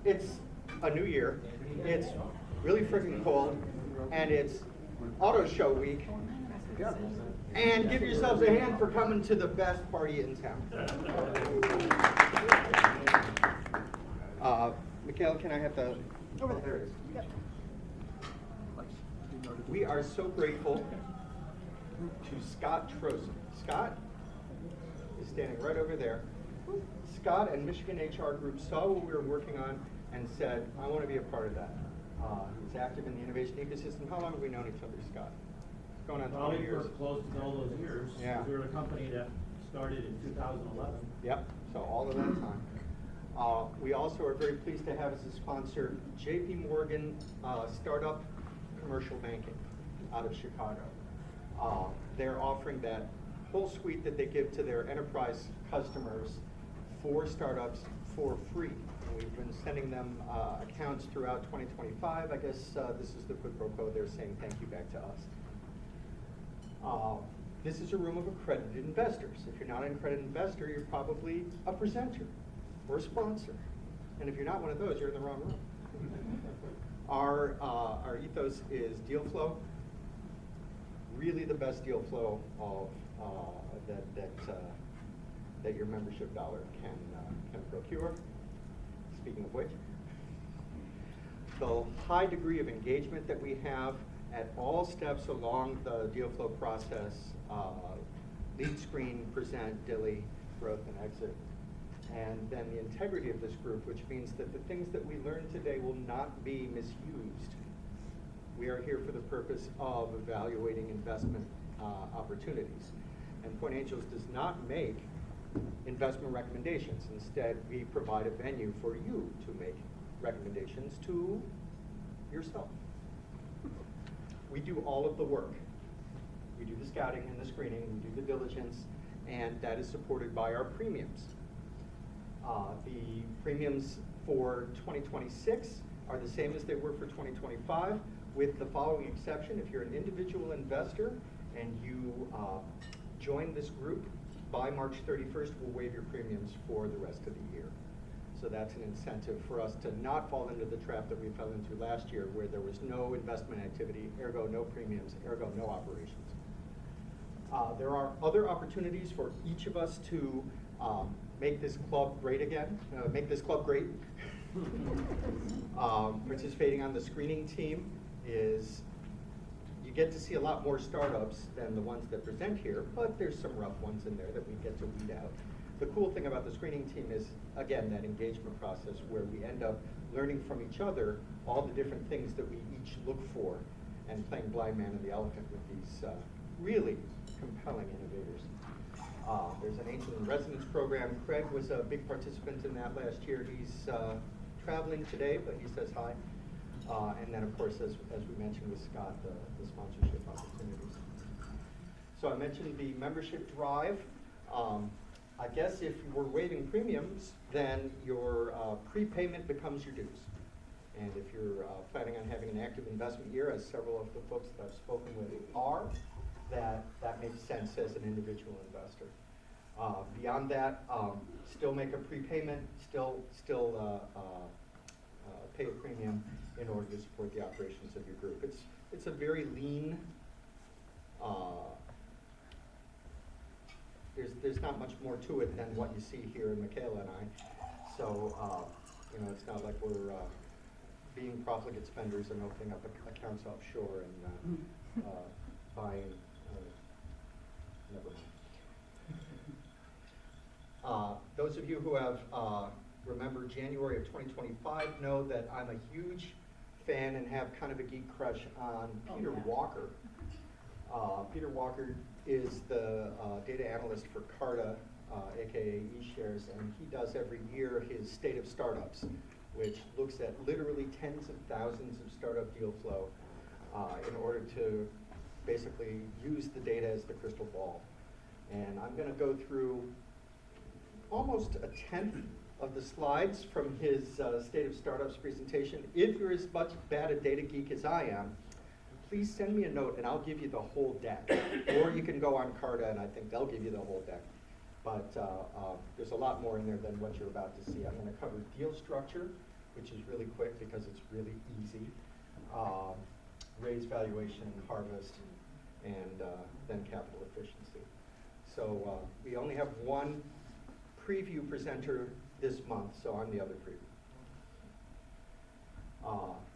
It's a new year. It's really freaking cold, and it's auto show week. And give yourselves a hand for coming to the best party in town. Michaela, can I have the? Oh, there it is. Yep. We are so grateful to Scott Trosen. Scott is standing right over there. Scott and Michigan HR Group saw what we were working on and said, I want to be a part of that. He's active in the innovation ecosystem. How long have we known each other, Scott? Going on 20 years. Close to all those years. Yeah. We were a company that started in 2011. Yep, so all of that time. We also are very pleased to have as a sponsor JP Morgan Startup Commercial Banking out of Chicago. They're offering that whole suite that they give to their enterprise customers for startups for free. And we've been sending them accounts throughout 2025. I guess this is the quid pro quo. They're saying thank you back to us. This is a room of accredited investors. If you're not an accredited investor, you're probably a presenter or a sponsor. And if you're not one of those, you're in the wrong room. Our ethos is deal flow. Really the best deal flow of that your membership dollar can procure. Speaking of which, the high degree of engagement that we have at all steps along the deal flow process, lead screen, present, dilly, growth, and exit. And then the integrity of this group, which means that the things that we learn today will not be misused. We are here for the purpose of evaluating investment opportunities. And Point Angels does not make investment recommendations. Instead, we provide a venue for you to make recommendations to yourself. We do all of the work. We do the scouting and the screening, we do the diligence, and that is supported by our premiums. The premiums for 2026 are the same as they were for 2025, with the following exception. If you're an individual investor and you join this group, by March 31st, we'll waive your premiums for the rest of the year. So that's an incentive for us to not fall into the trap that we fell into last year, where there was no investment activity, ergo no premiums, ergo no operations. There are other opportunities for each of us to make this club great again, make this club great. Participating on the screening team is, you get to see a lot more startups than the ones that present here, but there's some rough ones in there that we get to weed out. The cool thing about the screening team is, again, that engagement process where we end up learning from each other all the different things that we each look for, and playing blind man and the elephant with these really compelling innovators. There's an Angel in Residence program. Craig was a big participant in that last year. He's traveling today, but he says hi. And then, of course, as we mentioned with Scott, the sponsorship opportunities. So I mentioned the membership drive. I guess if we're waiving premiums, then your prepayment becomes your dues. And if you're planning on having an active investment year, as several of the folks that I've spoken with are, that makes sense as an individual investor. Beyond that, still make a prepayment, still pay a premium in order to support the operations of your group. It's a very lean. There's not much more to it than what you see here in Michaela and I. So it's not like we're being profligate spenders and opening up accounts offshore and buying. Never mind. Those of you who have remember January of 2025 know that I'm a huge fan and have kind of a geek crush on Peter Walker. Peter Walker is the data analyst for Carta, aka eShares, and he does every year his State of Startups, which looks at literally tens of thousands of startup deal flow in order to basically use the data as the crystal ball. And I'm going to go through almost a tenth of the slides from his State of Startups presentation. If you're as much bad a data geek as I am, please send me a note and I'll give you the whole deck. Or you can go on Carta and I think they'll give you the whole deck. But there's a lot more in there than what you're about to see. I'm going to cover deal structure, which is really quick because it's really easy. Raise, valuation, harvest, and then capital efficiency. So we only have one preview presenter this month, so I'm the other preview.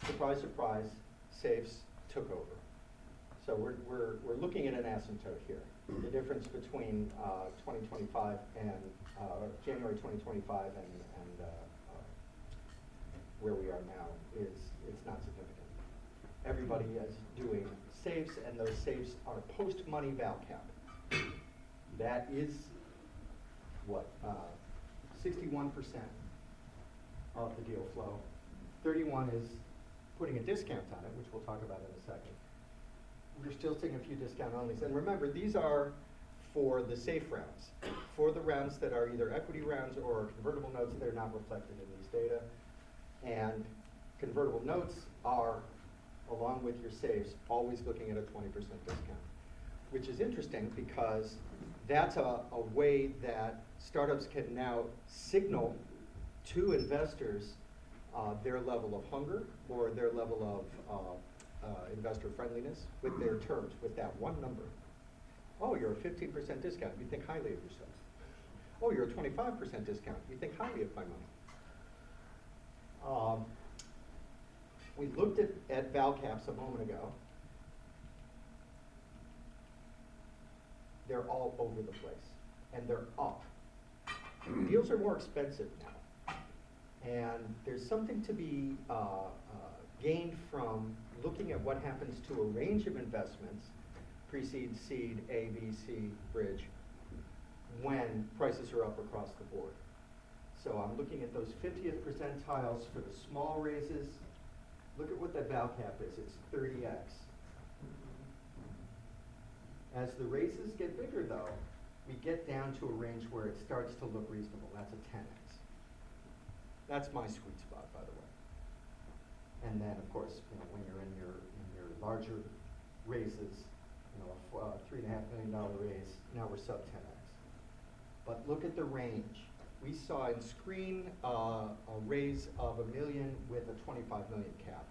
Surprise, surprise, safes took over. So we're looking at an asymptote here. The difference between 2025 and January 2025 and where we are now is it's not significant. Everybody is doing safes, and those safes are post-money val cap. That is what 61% of the deal flow. 31 is putting a discount on it, which we'll talk about in a second. We're still seeing a few discount onlys. And remember, these are for the safe rounds. For the rounds that are either equity rounds or convertible notes, they're not reflected in these data. And convertible notes are, along with your safes, always looking at a 20% discount, which is interesting because that's a way that startups can now signal to investors their level of hunger or their level of investor friendliness with their terms, with that one number. Oh, you're a 15% discount, you think highly of yourself. Oh, you're a 25% discount, you think highly of my money. We looked at val caps a moment ago. They're all over the place, and they're up. Deals are more expensive now, and there's something to be gained from looking at what happens to a range of investments, pre-seed, seed, A, B, C, bridge, when prices are up across the board. So I'm looking at those 50th percentiles for the small raises. Look at what that val cap is, it's 30x. As the raises get bigger though, we get down to a range where it starts to look reasonable, that's a 10x. That's my sweet spot, by the way. And then, of course, when you're in your larger raises, a $3.5 million raise, now we're sub 10x. But look at the range. We saw in screen a raise of $1 million with a 25 million cap.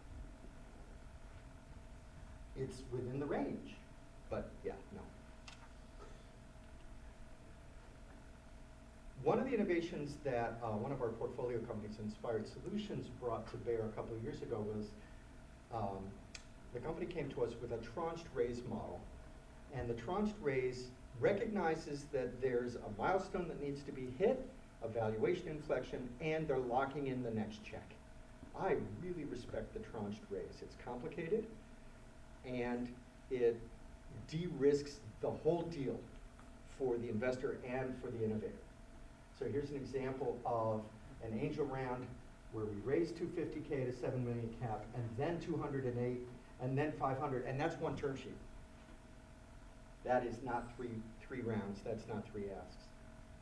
It's within the range, but yeah, no. One of the innovations that one of our portfolio companies, Inspired Solutions, brought to bear a couple of years ago was the company came to us with a tranched raise model. And the tranched raise recognizes that there's a milestone that needs to be hit, a valuation inflection, and they're locking in the next check. I really respect the tranched raise. It's complicated, and it de-risks the whole deal for the investor and for the innovator. So here's an example of an angel round where we raised 250K to 7 million cap, and then 208, and then 500, and that's one term sheet. That is not three rounds, that's not three asks.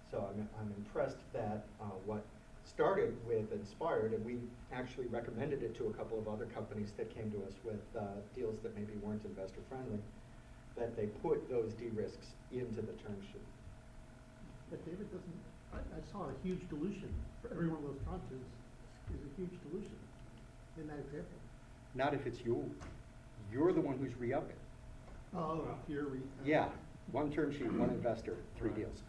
So I'm impressed that what started with Inspired, and we actually recommended it to a couple of other companies that came to us with deals that maybe weren't investor friendly, that they put those de-risks into the term sheet. But David doesn't, I saw a huge dilution for every one of those tranches is a huge dilution in that example. Not if it's you. You're the one who's re-upping. Oh, Yeah, one term sheet, one investor, three deals.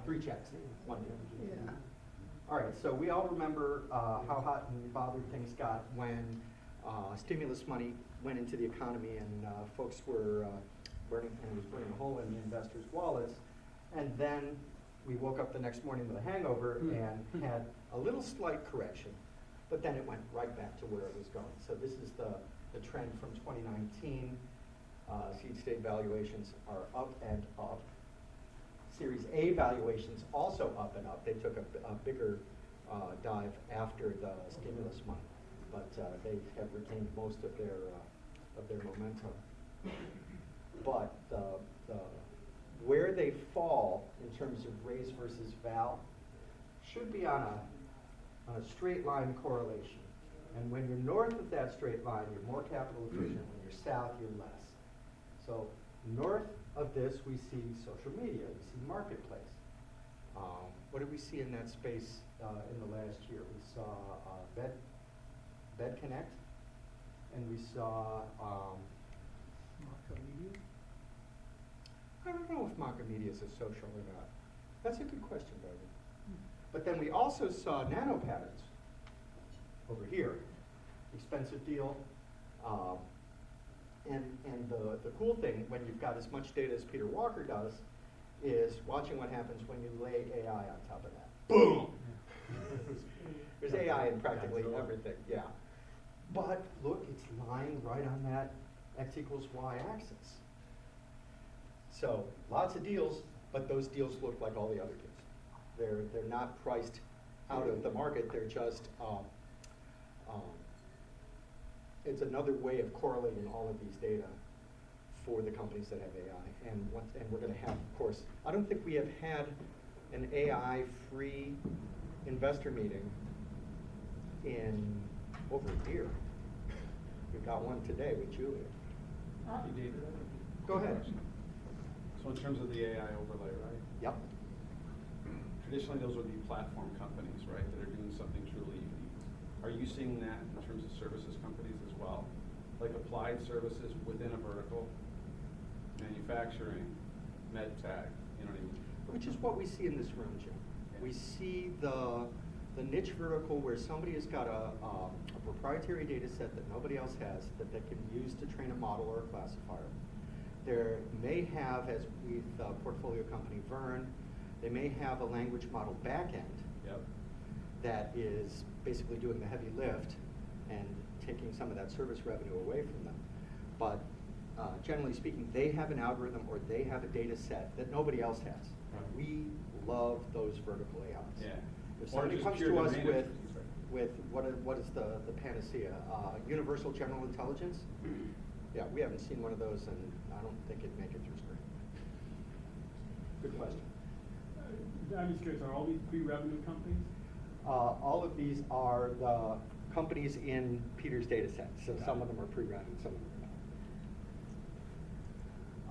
Three checks, one deal. Yeah. All right, so we all remember how hot and bothered things got when stimulus money went into the economy and folks were burning a hole in the investors' wallets. And then we woke up the next morning with a hangover and had a little slight correction, but then it went right back to where it was going. So this is the trend from 2019. Seed stage valuations are up and up. Series A valuations also up and up. They took a bigger dive after the stimulus money, but they have retained most of their momentum. But where they fall in terms of raise versus val should be on a straight line correlation. And when you're north of that straight line, you're more capital efficient. When you're south, you're less. So north of this, we see social media, we see marketplace. What did we see in that space in the last year? We saw Bed Connect, and we saw, Maca Media? I don't know if Maca Media is a social or not. That's a good question, David. But then we also saw Nano Patterns over here. Expensive deal. And the cool thing, when you've got as much data as Peter Walker does, is watching what happens when you lay AI on top of that. Boom! There's AI in practically everything, yeah. But look, it's lying right on that X equals Y axis. So lots of deals, but those deals look like all the other deals. They're not priced out of the market. They're just it's another way of correlating all of these data for the companies that have AI. And we're going to have, of course, I don't think we have had an AI-free investor meeting in over a year. We've got one today with Julie. Hey, David. Go ahead. So in terms of the AI overlay, right? Yep. Traditionally, those would be platform companies, right, that are doing something truly unique. Are you seeing that in terms of services companies as well? Like applied services within a vertical, manufacturing, med tech, you know what I mean? Which is what we see in this room, Jim. We see the niche vertical where somebody has got a proprietary data set that nobody else has that they can use to train a model or a classifier. There may have, as with portfolio company Vern, they may have a language model backend that is basically doing the heavy lift and taking some of that service revenue away from them. But generally speaking, they have an algorithm or they have a data set that nobody else has. Right. We love those vertical AIs. Yeah. If Or somebody just comes pure to us domain with expertise, right? what is the panacea? Universal general intelligence? Yeah, we haven't seen one of those, and I don't think it'd make it through screen. Good question. I'm just curious, are all these pre-revenue companies? All of these are the companies in Peter's data set. So Got some it. of them are pre-rounded, some of them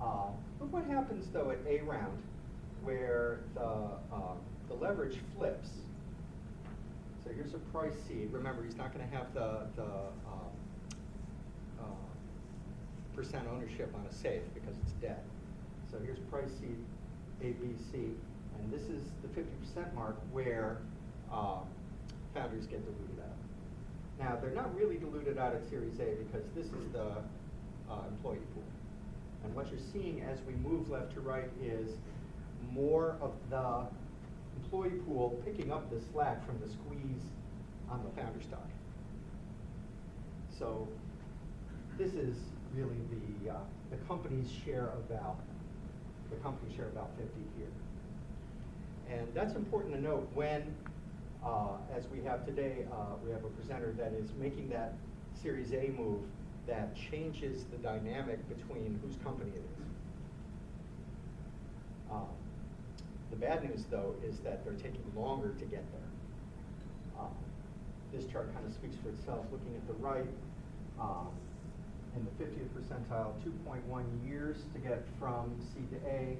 are not. Look what happens though at A round, where the leverage flips. So here's a price seed. Remember, he's not going to have the percent ownership on a safe because it's dead. So here's price seed ABC, and this is the 50% mark where founders get diluted out. Now, they're not really diluted out at Series A because this is the employee pool. And what you're seeing as we move left to right is more of the employee pool picking up the slack from the squeeze on the founder stock. So this is really the company's share of value. The company's share of about 50 here. And that's important to note when, as we have today, we have a presenter that is making that Series A move that changes the dynamic between whose company it is. The bad news, though, is that they're taking longer to get there. This chart kind of speaks for itself. Looking at the right, in the 50th percentile, 2.1 years to get from C to A.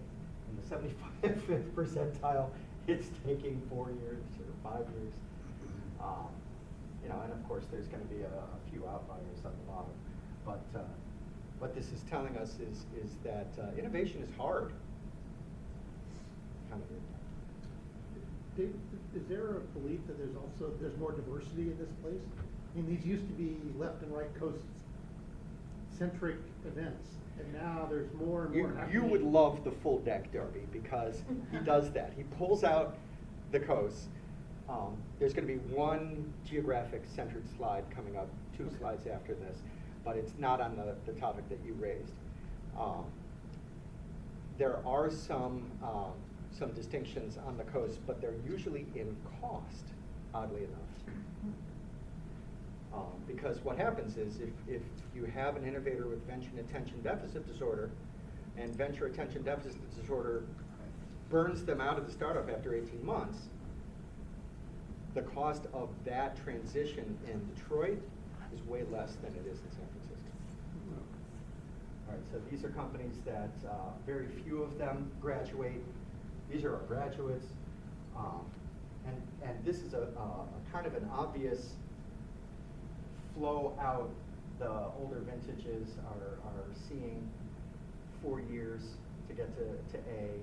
In the 75th percentile, it's taking 4 years or 5 years. You know, and of course, there's going to be a few outliers at the bottom. But what this is telling us is that innovation is hard. Kind of weird. Dave, is there a belief that there's more diversity in this place? I mean, these used to be left and right coast centric events, and now there's more and more You happening. would love the full deck derby because he does that. He pulls out the coasts. There's going to be one geographic centered slide coming up, 2 slides after this, but it's not on the topic that you raised. There are some distinctions on the coast, but they're usually in cost, oddly enough. Because what happens is if you have an innovator with venture attention deficit disorder, and venture attention deficit disorder burns them out of the startup after 18 months, the cost of that transition in Detroit is way less than it is in San Francisco. All right, so these are companies that very few of them graduate. These are our graduates. And this is a kind of an obvious flow out. The older vintages are seeing 4 years to get to A,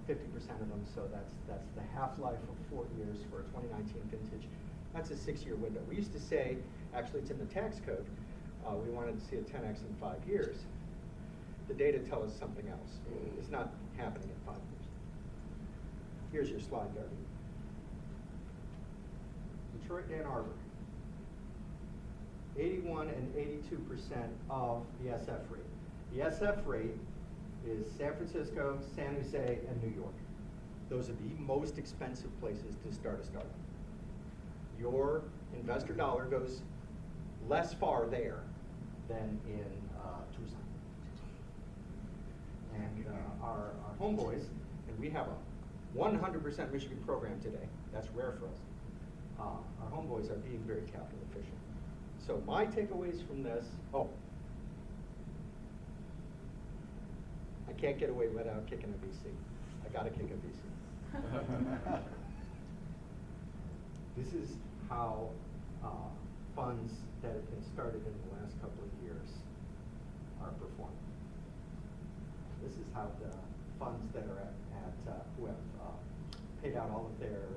50% of them, so that's the half-life of 4 years for a 2019 vintage. That's a 6-year window. We used to say, actually it's in the tax code, we wanted to see a 10x in 5 years. The data tell us something else. It's not happening in 5 years. Here's your slide, Darby. Detroit to Ann Arbor. 81 and 82% of the SF rate. The SF rate is San Francisco, San Jose, and New York. Those are the most expensive places to start a startup. Your investor dollar goes less far there than in Tucson. And our homeboys, and we have a 100% Michigan program today, that's rare for us. Our homeboys are being very capital efficient. So my takeaways from this, I can't get away without kicking a VC. I gotta kick a VC. This is how funds that have been started in the last couple of years are performing. This is how the funds that are who have paid out all of their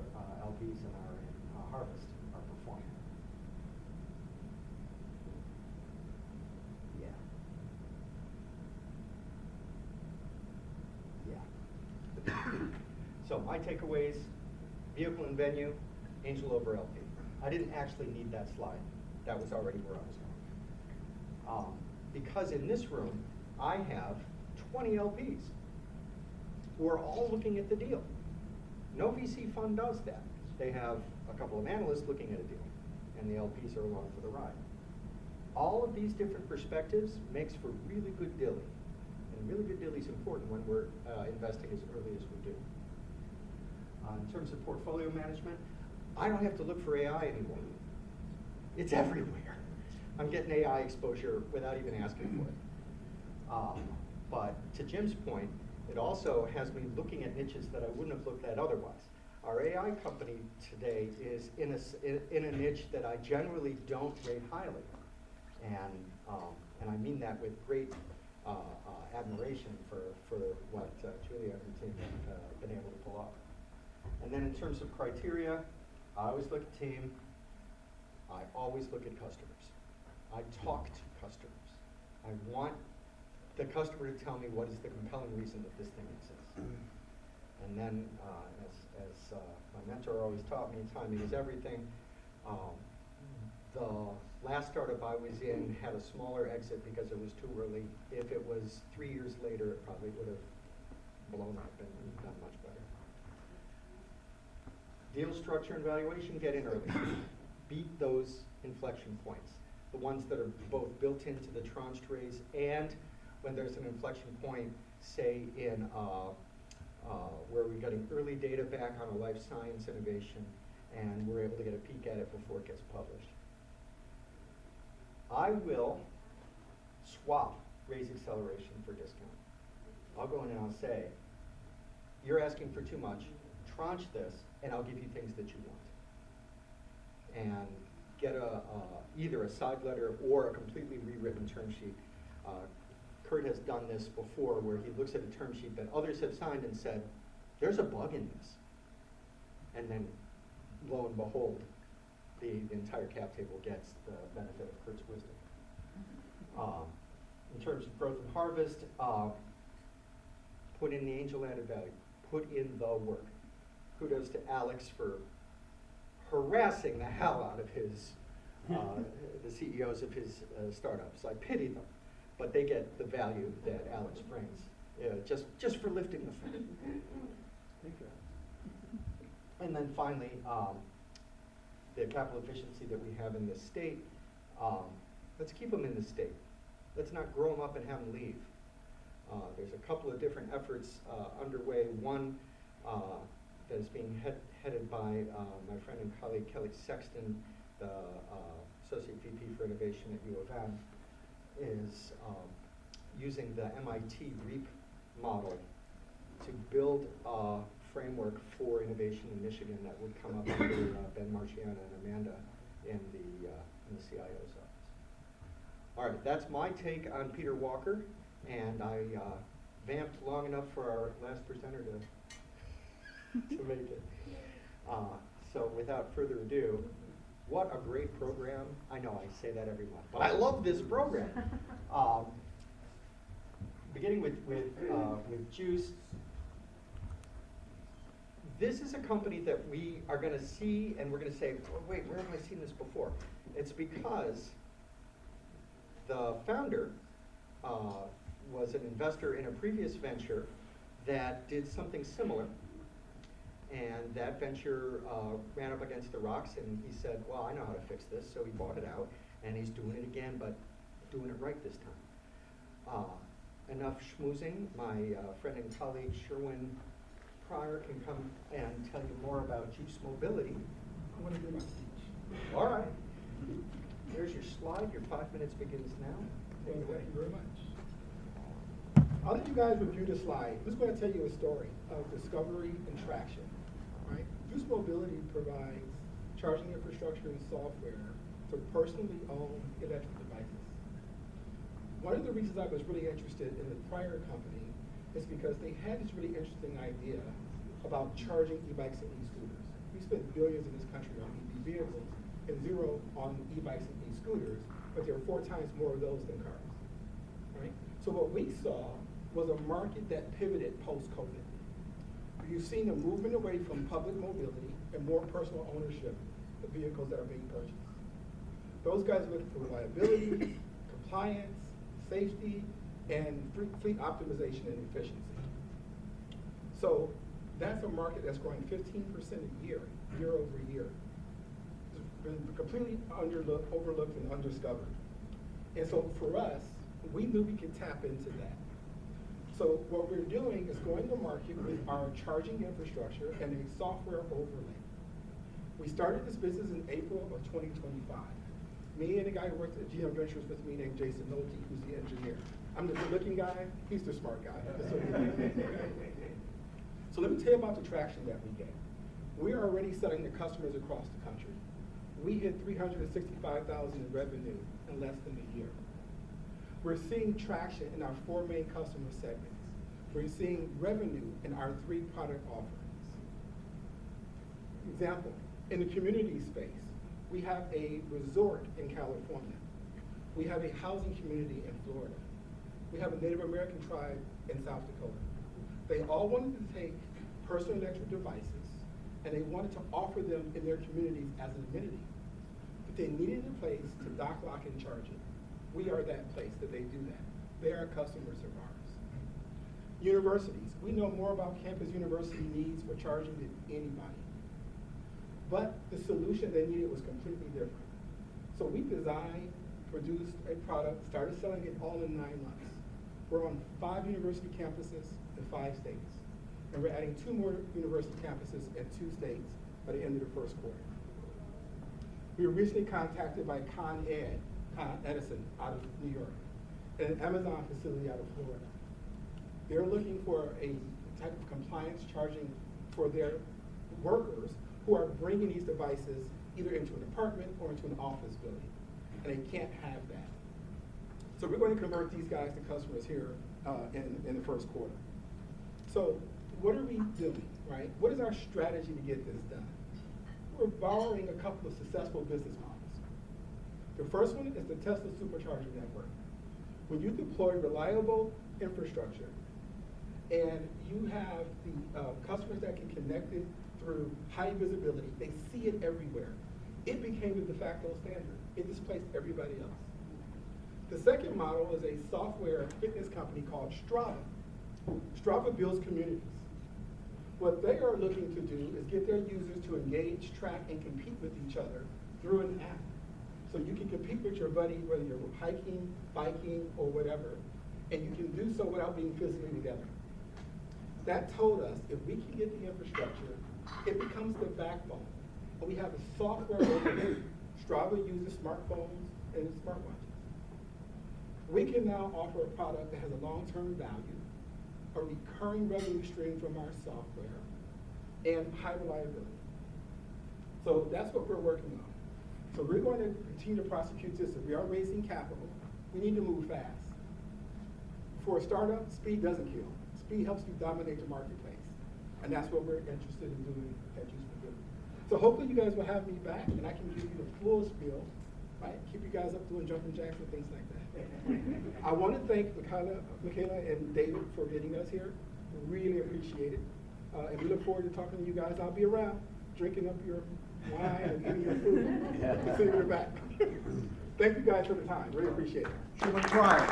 LPs and are in harvest are performing. Yeah. So my takeaways, vehicle and venue, angel over LP. I didn't actually need that slide. That was already where I was going. Because in this room, I have 20 LPs who are all looking at the deal. No VC fund does that. They have a couple of analysts looking at a deal, and the LPs are along for the ride. All of these different perspectives makes for really good dilly. And really good dilly is important when we're investing as early as we do. In terms of portfolio management, I don't have to look for AI anymore. It's everywhere. I'm getting AI exposure without even asking for it. But to Jim's point, it also has me looking at niches that I wouldn't have looked at otherwise. Our AI company today is in a niche that I generally don't rate highly. And I mean that with great admiration for what Julia and her team have been able to pull off. And then in terms of criteria, I always look at team. I always look at customers. I talk to customers. I want the customer to tell me what is the compelling reason that this thing exists. And then, as my mentor always taught me, timing is everything. The last startup I was in had a smaller exit because it was too early. If it was 3 years later, it probably would have blown up and done much better. Deal structure and valuation, get in early. Beat those inflection points. The ones that are both built into the tranche raise and when there's an inflection point, say in where we're getting early data back on a life science innovation and we're able to get a peek at it before it gets published. I will swap raise acceleration for discount. I'll go in and I'll say, you're asking for too much, tranche this, and I'll give you things that you want. And get either a side letter or a completely rewritten term sheet. Kurt has done this before where he looks at a term sheet that others have signed and said, there's a bug in this. And then lo and behold, the entire cap table gets the benefit of Kurt's wisdom. In terms of growth and harvest, put in the angel added value, put in the work. Kudos to Alex for harassing the hell out of his, the CEOs of his startups. I pity them, but they get the value that Alex brings, just for lifting the flag. Thank you. And then finally, the capital efficiency that we have in this state, let's keep them in the state. Let's not grow them up and have them leave. There's a couple of different efforts underway. One that is being headed by my friend and colleague Kelly Sexton, the Associate VP for Innovation at U of M, is using the MIT REAP model to build a framework for innovation in Michigan that would come up under Ben Marchiana and Amanda in the CIO's office. All right, that's my take on Peter Walker, and I vamped long enough for our last presenter to make it. So without further ado, what a great program. I know I say that every month, but I love this program. Beginning with Juise, this is a company that we are going to see, and we're going to say, oh, wait, where have I seen this before? It's because the founder was an investor in a previous venture that did something similar, and that venture ran up against the rocks, and he said, well, I know how to fix this, so he bought it out, and he's doing it again, but doing it right this time. Enough schmoozing. My friend and colleague Sherwin Pryor can come and tell you more about Juise Mobility. I want to do my speech. All right. There's your slide. Your 5 minutes begins now. Take it away. Thank you very much. I'll let you guys review the slide. I'm just going to tell you a story of discovery and traction. Right? Juise Mobility provides charging infrastructure and software for personally owned electric devices. One of the reasons I was really interested in the prior company is because they had this really interesting idea about charging e-bikes and e-scooters. We spend billions in this country on EV vehicles and zero on e-bikes and e-scooters, but there are 4 times more of those than cars. Right? So what we saw was a market that pivoted post-COVID. You've seen a movement away from public mobility and more personal ownership of vehicles that are being purchased. Those guys look for reliability, compliance, safety, and fleet optimization and efficiency. So that's a market that's growing 15% a year, year over year. It's been completely overlooked and undiscovered. And so for us, we knew we could tap into that. So what we're doing is going to market with our charging infrastructure and a software overlay. We started this business in April of 2025. Me and a guy who works at GM Ventures with me named Jason Nolte, who's the engineer. I'm the good-looking guy, he's the smart guy. So let me tell you about the traction that we get. We are already selling to customers across the country. We hit $365,000 in revenue in less than a year. We're seeing traction in our 4 main customer segments. We're seeing revenue in our 3 product offerings. Example, in the community space, we have a resort in California. We have a housing community in Florida. We have a Native American tribe in South Dakota. They all wanted to take personal electric devices and they wanted to offer them in their communities as an amenity. But they needed a place to dock, lock, and charge it. We are that place that they do that. They are customers of ours. Universities. We know more about campus university needs for charging than anybody. But the solution they needed was completely different. So we designed, produced a product, started selling it all in 9 months. We're on 5 university campuses in 5 states. And we're adding 2 more university campuses in 2 states by the end of the first quarter. We were recently contacted by Con Edison out of New York, and an Amazon facility out of Florida. They're looking for a type of compliance charging for their workers who are bringing these devices either into an apartment or into an office building, and they can't have that. So we're going to convert these guys to customers here in the first quarter. So what are we doing, right? What is our strategy to get this done? We're borrowing a couple of successful business models. The first one is the Tesla Supercharger Network. When you deploy reliable infrastructure and you have the customers that can connect it through high visibility, they see it everywhere. It became the de facto standard. It displaced everybody else. The second model is a software fitness company called Strava. Strava builds communities. What they are looking to do is get their users to engage, track, and compete with each other through an app. So you can compete with your buddy, whether you're hiking, biking, or whatever, and you can do so without being physically together. That told us if we can get the infrastructure, it becomes the backbone. And we have a software overlay. Strava uses smartphones and smartwatches. We can now offer a product that has a long-term value, a recurring revenue stream from our software, and high reliability. So that's what we're working on. So we're going to continue to prosecute this. If we are raising capital, we need to move fast. For a startup, speed doesn't kill. Speed helps you dominate the marketplace. And that's what we're interested in doing at Juise Mobility. So hopefully you guys will have me back and I can give you the full spiel, right? Keep you guys up doing jumping jacks and things like that. I want to thank Michaela and David for getting us here. Really appreciate it. And we look forward to talking to you guys. I'll be around, drinking up your wine and eating your food. I'll see you back. Thank you guys for the time. Really appreciate it. Human trial.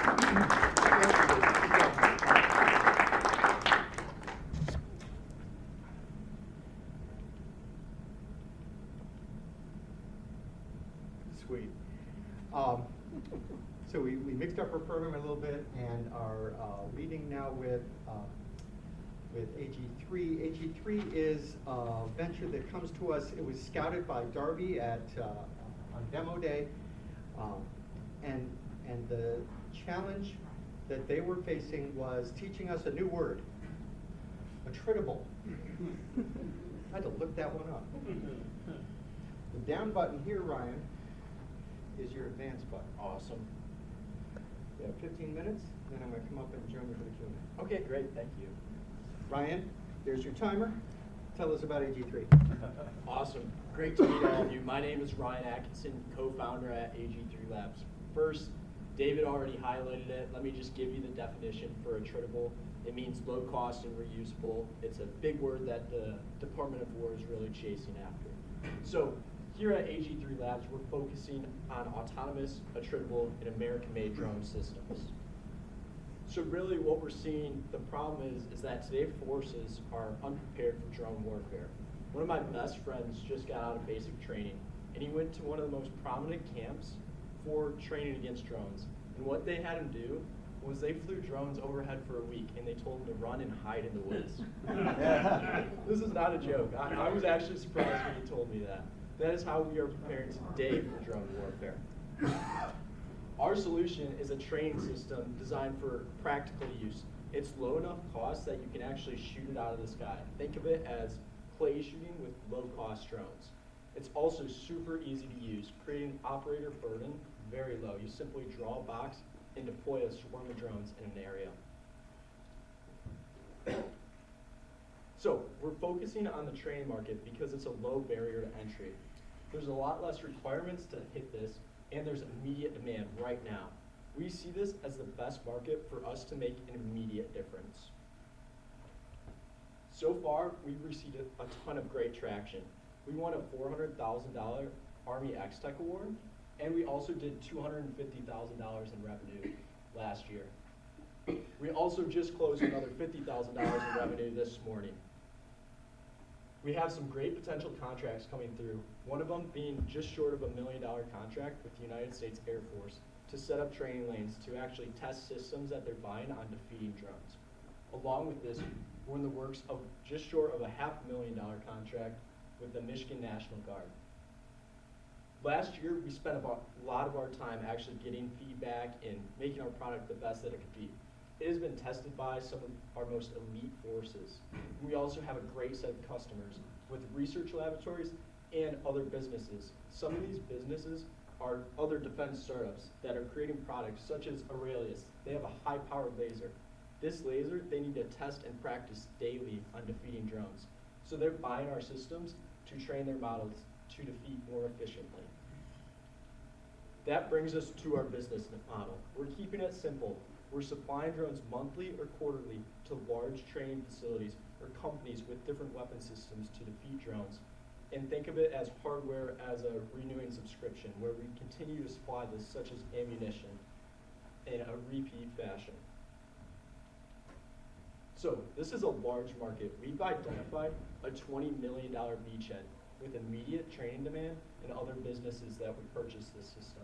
Sweet. So we mixed up our program a little bit and are leading now with AG3. AG3 is a venture that comes to us. It was scouted by Darby at on demo day, and the challenge that they were facing was teaching us a new word, attritable. I had to look that one up. The down button here, Ryan, is your advance button. Awesome. You have 15 minutes, then I'm going to come up and join you for the Q&A. Okay, great, thank you. Ryan, there's your timer. Tell us about AG3. Awesome, great to meet all of you. My name is Ryan Atkinson, co-founder at AG3 Labs. First, David already highlighted it. Let me just give you the definition for attritable. It means low cost and reusable. It's a big word that the Department of War is really chasing after. So here at AG3 Labs, we're focusing on autonomous, attritable, and American-made drone systems. So really what we're seeing, the problem is that today's forces are unprepared for drone warfare. One of my best friends just got out of basic training, and he went to one of the most prominent camps for training against drones. And what they had him do was they flew drones overhead for a week, and they told him to run and hide in the woods. This is not a joke. I was actually surprised when he told me that. That is how we are preparing today for drone warfare. Our solution is a training system designed for practical use. It's low enough cost that you can actually shoot it out of the sky. Think of it as play shooting with low-cost drones. It's also super easy to use, creating operator burden very low. You simply draw a box and deploy a swarm of drones in an area. So we're focusing on the training market because it's a low barrier to entry. There's a lot less requirements to hit this, and there's immediate demand right now. We see this as the best market for us to make an immediate difference. So far, we've received a ton of great traction. We won a $400,000 Army X-Tech award, and we also did $250,000 in revenue last year. We also just closed another $50,000 in revenue this morning. We have some great potential contracts coming through, one of them being just short of $1 million contract with the United States Air Force to set up training lanes to actually test systems that they're buying on defeating drones. Along with this, we're in the works of just short of a $500,000 contract with the Michigan National Guard. Last year, we spent a lot of our time actually getting feedback and making our product the best that it could be. It has been tested by some of our most elite forces. We also have a great set of customers with research laboratories and other businesses. Some of these businesses are other defense startups that are creating products such as Aurelius. They have a high-powered laser. This laser, they need to test and practice daily on defeating drones. So they're buying our systems to train their models to defeat more efficiently. That brings us to our business model. We're keeping it simple. We're supplying drones monthly or quarterly to large training facilities or companies with different weapon systems to defeat drones. And think of it as hardware as a renewing subscription where we continue to supply this, such as ammunition, in a repeat fashion. So this is a large market. We've identified a $20 million beachhead with immediate training demand and other businesses that would purchase this system.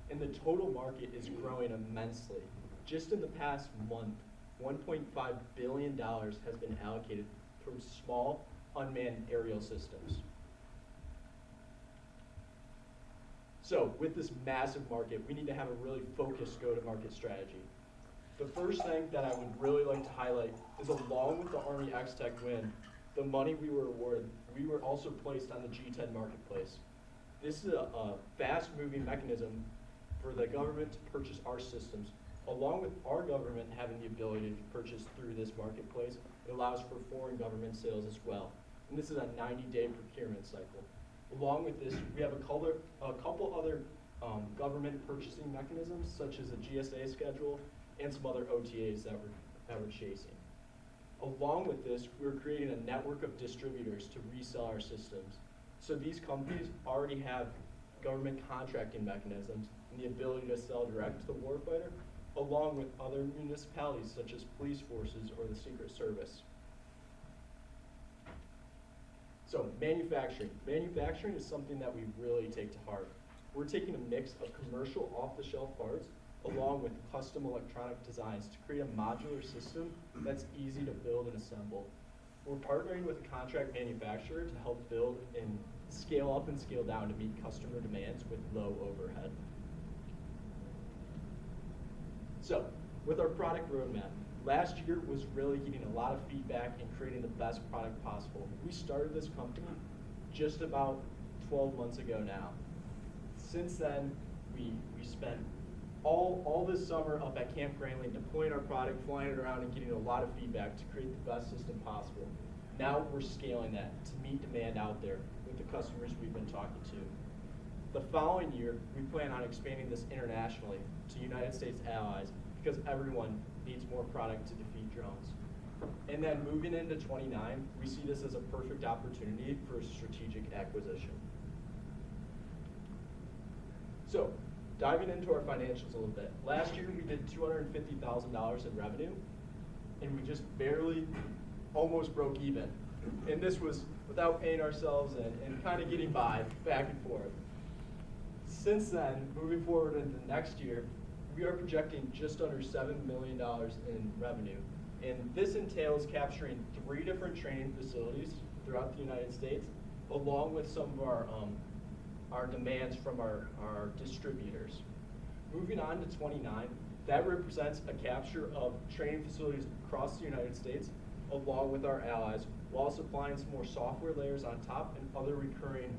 And the total market is growing immensely. Just in the past month, $1.5 billion has been allocated for small unmanned aerial systems. So with this massive market, we need to have a really focused go-to-market strategy. The first thing that I would really like to highlight is along with the Army X-Tech win, the money we were awarded, we were also placed on the G10 marketplace. This is a fast-moving mechanism for the government to purchase our systems. Along with our government having the ability to purchase through this marketplace, it allows for foreign government sales as well. And this is a 90-day procurement cycle. Along with this, we have a couple other government purchasing mechanisms, such as a GSA schedule and some other OTAs that we're chasing. Along with this, we're creating a network of distributors to resell our systems. So these companies already have government contracting mechanisms and the ability to sell direct to the warfighter, along with other municipalities such as police forces or the Secret Service. So manufacturing. Manufacturing is something that we really take to heart. We're taking a mix of commercial off-the-shelf parts along with custom electronic designs to create a modular system that's easy to build and assemble. We're partnering with a contract manufacturer to help build and scale up and scale down to meet customer demands with low overhead. So, with our product roadmap, last year was really getting a lot of feedback and creating the best product possible. We started this company just about 12 months ago now. Since then, we spent all this summer up at Camp Grayling deploying our product, flying it around, and getting a lot of feedback to create the best system possible. Now we're scaling that to meet demand out there with the customers we've been talking to. The following year, we plan on expanding this internationally to United States allies because everyone needs more product to defeat drones. And then moving into 29, we see this as a perfect opportunity for a strategic acquisition. So, diving into our financials a little bit. Last year, we did $250,000 in revenue, and we just barely, almost broke even. And this was without paying ourselves and kind of getting by back and forth. Since then, moving forward into next year, we are projecting just under $7 million in revenue. And this entails capturing 3 different training facilities throughout the United States, along with some of our demands from our distributors. Moving on to 29, that represents a capture of training facilities across the United States, along with our allies, while supplying some more software layers on top and other recurring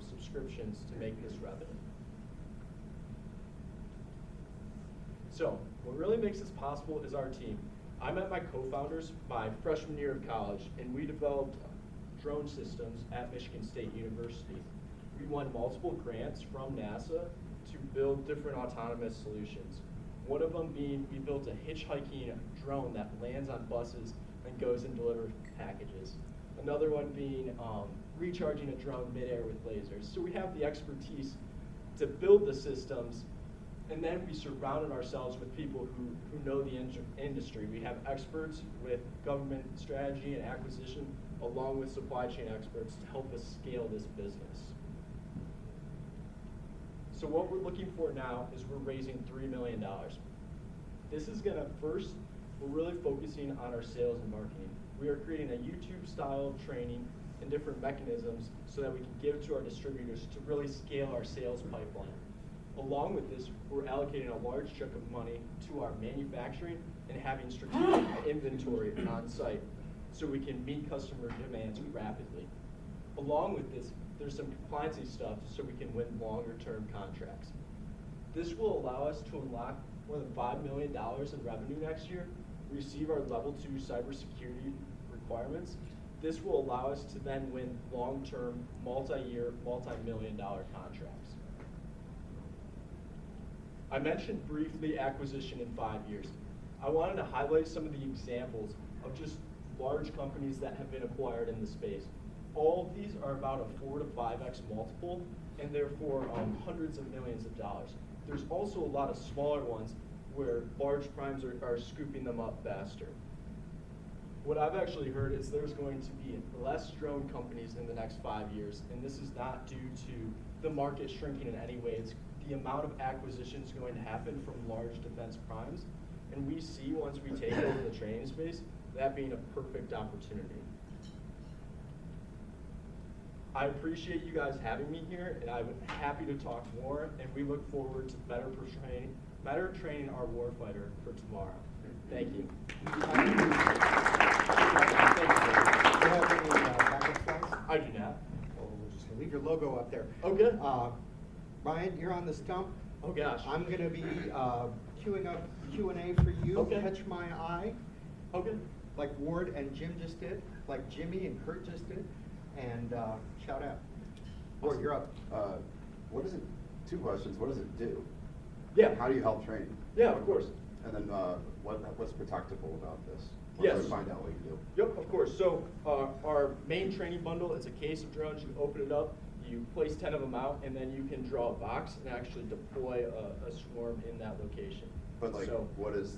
subscriptions to make this revenue. So, what really makes this possible is our team. I met my co-founders my freshman year of college, and we developed drone systems at Michigan State University. We won multiple grants from NASA to build different autonomous solutions. One of them being, we built a hitchhiking drone that lands on buses and goes and delivers packages. Another one being recharging a drone midair with lasers. So we have the expertise to build the systems, and then we surrounded ourselves with people who know the industry. We have experts with government strategy and acquisition, along with supply chain experts to help us scale this business. So what we're looking for now is we're raising $3 million. This is gonna, first, we're really focusing on our sales and marketing. We are creating a YouTube style of training and different mechanisms so that we can give to our distributors to really scale our sales pipeline. Along with this, we're allocating a large chunk of money to our manufacturing and having strategic inventory on site so we can meet customer demands rapidly. Along with this, there's some compliancy stuff so we can win longer term contracts. This will allow us to unlock more than $5 million in revenue next year, receive our level 2 cybersecurity requirements. This will allow us to then win long-term, multi-year, multi-million-dollar contracts. I mentioned briefly acquisition in 5 years. I wanted to highlight some of the examples of just large companies that have been acquired in the space. All of these are about a 4 to 5x multiple, and therefore hundreds of millions of dollars. There's also a lot of smaller ones where large primes are scooping them up faster. What I've actually heard is there's going to be less drone companies in the next 5 years, and this is not due to the market shrinking in any way. It's the amount of acquisitions going to happen from large defense primes, and we see once we take over the training space, that being a perfect opportunity. I appreciate you guys having me here, and I'm happy to talk more, and we look forward to better training our warfighter for tomorrow. Thank you. Do you have any I do not. Oh, we're just gonna leave your logo up there. Okay. Ryan, you're on the stump. Oh, gosh. I'm gonna be queuing up Q&A for you. Okay. Catch my eye, Okay. like Ward and Jim just did, like Jimmy and Kurt just did, and shout out. Ward, you're up. What does it, two questions, what does it do? Yeah. How do you help train? Yeah, of course. And then, what's protectable about this? Yes. Once we find out what you do. Yep, of course. So our main training bundle, it's a case of drones. You open it up, you place 10 of them out, and then you can draw a box and actually deploy a swarm in that location. But like, So- what is,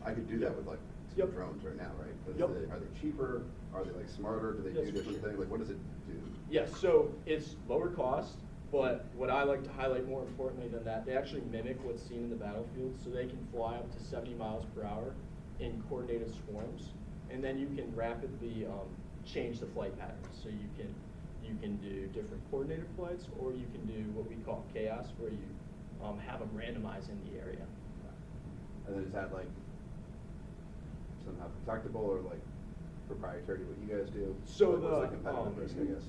I could do that with like two Yep. drones right now, right? But Yep. are they cheaper? Are they like smarter? Do they Yes, do for different sure. things? Like, what does it do? Yes, so it's lower cost, but what I like to highlight more importantly than that, they actually mimic what's seen in the battlefield, so they can fly up to 70 miles per hour in coordinated swarms, and then you can rapidly change the flight patterns. So you can do different coordinated flights, or you can do what we call chaos, where you have them randomized in the area. And then is that like somehow protectable or like proprietary to what you guys do? So What's the, the competitive risk, I guess?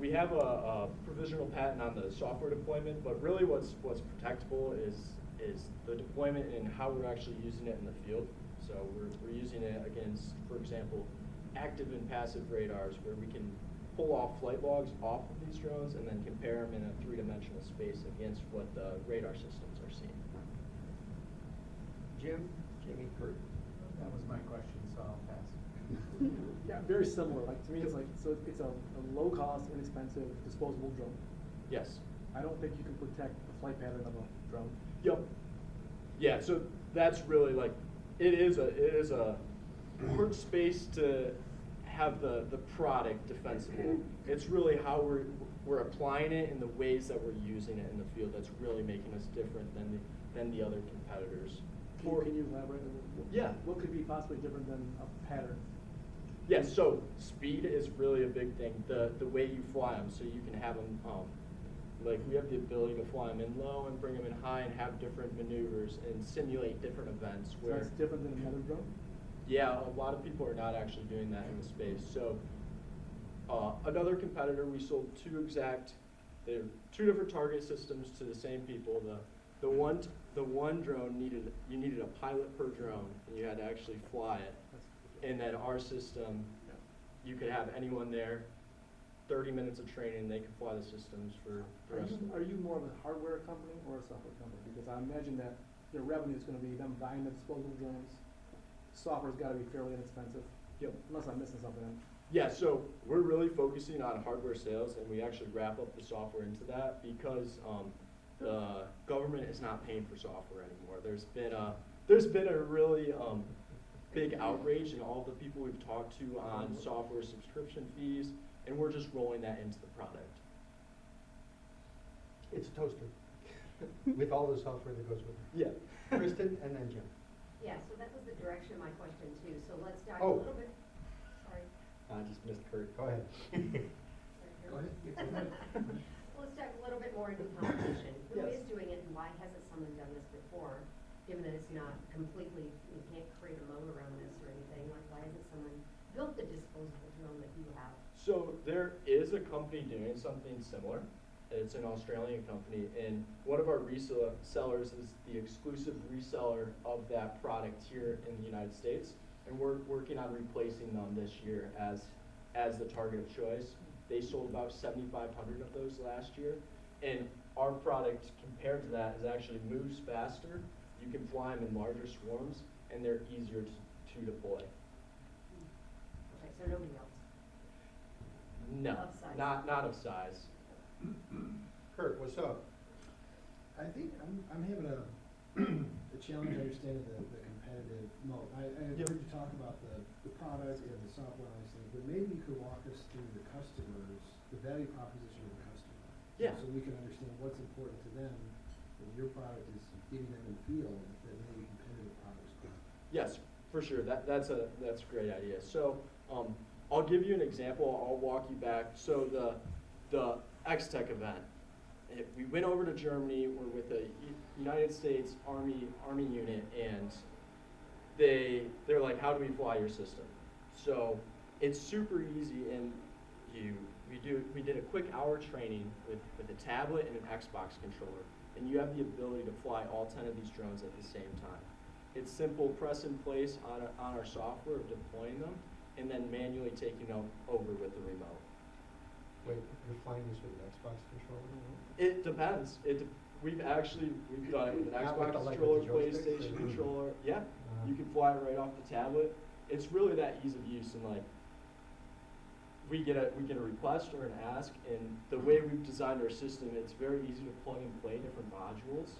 We have a provisional patent on the software deployment, but really what's protectable is the deployment and how we're actually using it in the field. So we're using it against, for example, active and passive radars, where we can pull off flight logs off of these drones and then compare them in a three-dimensional space against what the radar systems are seeing. Jim, Jimmy, Kurt. That was my question, so I'll pass. Yeah, very similar. Like, to me, it's like, so it's a low-cost, inexpensive, disposable drone. Yes. I don't think you can protect the flight pattern of a drone. Yep. Yeah, so that's really like, it is a hard space to have the product defensible. It's really how we're applying it and the ways that we're using it in the field that's really making us different than the other competitors. Can you elaborate on what? Yeah. What could be possibly different than a pattern? Yes, so speed is really a big thing. The way you fly them, so you can have them, like we have the ability to fly them in low and bring them in high and have different maneuvers and simulate different events. So that's different than another drone? Yeah, a lot of people are not actually doing that in the space. So another competitor, we sold they're two different target systems to the same people. The one drone you needed a pilot per drone, and you had to actually fly it. And then our system, you could have anyone there, 30 minutes of training, they could fly the systems for the rest of the Are you more of a hardware company or a software company? Because I imagine that your revenue is gonna be them buying the disposable drones. Software's gotta be fairly inexpensive. Yep. Unless I'm missing something. Yeah, so we're really focusing on hardware sales, and we actually wrap up the software into that because the government is not paying for software anymore. There's been a really big outrage in all the people we've talked to on software subscription fees, and we're just rolling that into the product. It's a toaster with all the software that goes with it. Yeah. Kristen and then Jim. Yeah, so that was the direction of my question too, so let's dive a Oh. little bit, sorry. I just missed Kurt. Go ahead. Go ahead. Let's dive a little bit more into competition. Who Yes. is doing it and why hasn't someone done this before? Given that it's not completely, you can't create a moat around this or anything, like why hasn't someone built the disposable drone that you have? So there is a company doing something similar. It's an Australian company, and one of our resellers is the exclusive reseller of that product here in the United States, and we're working on replacing them this year as the target of choice. They sold about 7,500 of those last year, and our product compared to that is actually moves faster. You can fly them in larger swarms, and they're easier to deploy. Okay, so nobody else. No, Of size. not of size. Kurt, what's up? I think I'm having a challenge understanding the competitive mode. I Yep. heard you talk about the product and the software and all these things, but maybe you could walk us through the customers, the value proposition of the customer. Yeah. So we can understand what's important to them, and your product is getting them in the field that maybe competitive products don't. Yes, for sure. That's a great idea. So I'll give you an example. I'll walk you back. So the X-Tech event. We went over to Germany. We're with the United States Army unit, and they're like, "How do we fly your system?" So it's super easy, and we do we did a quick hour training with a tablet and an Xbox controller, and you have the ability to fly all 10 of these drones at the same time. It's simple, press in place on our software of deploying them, and then manually taking them over with the remote. Wait, you're flying this with an Xbox controller? It depends. We've done it with an Not with Xbox the, like, controller, with the joysticks, PlayStation or- controller. Yeah, you can fly it right off the tablet. It's really that ease of use, and like we get a request or an ask, and the way we've designed our system, it's very easy to plug and play different modules.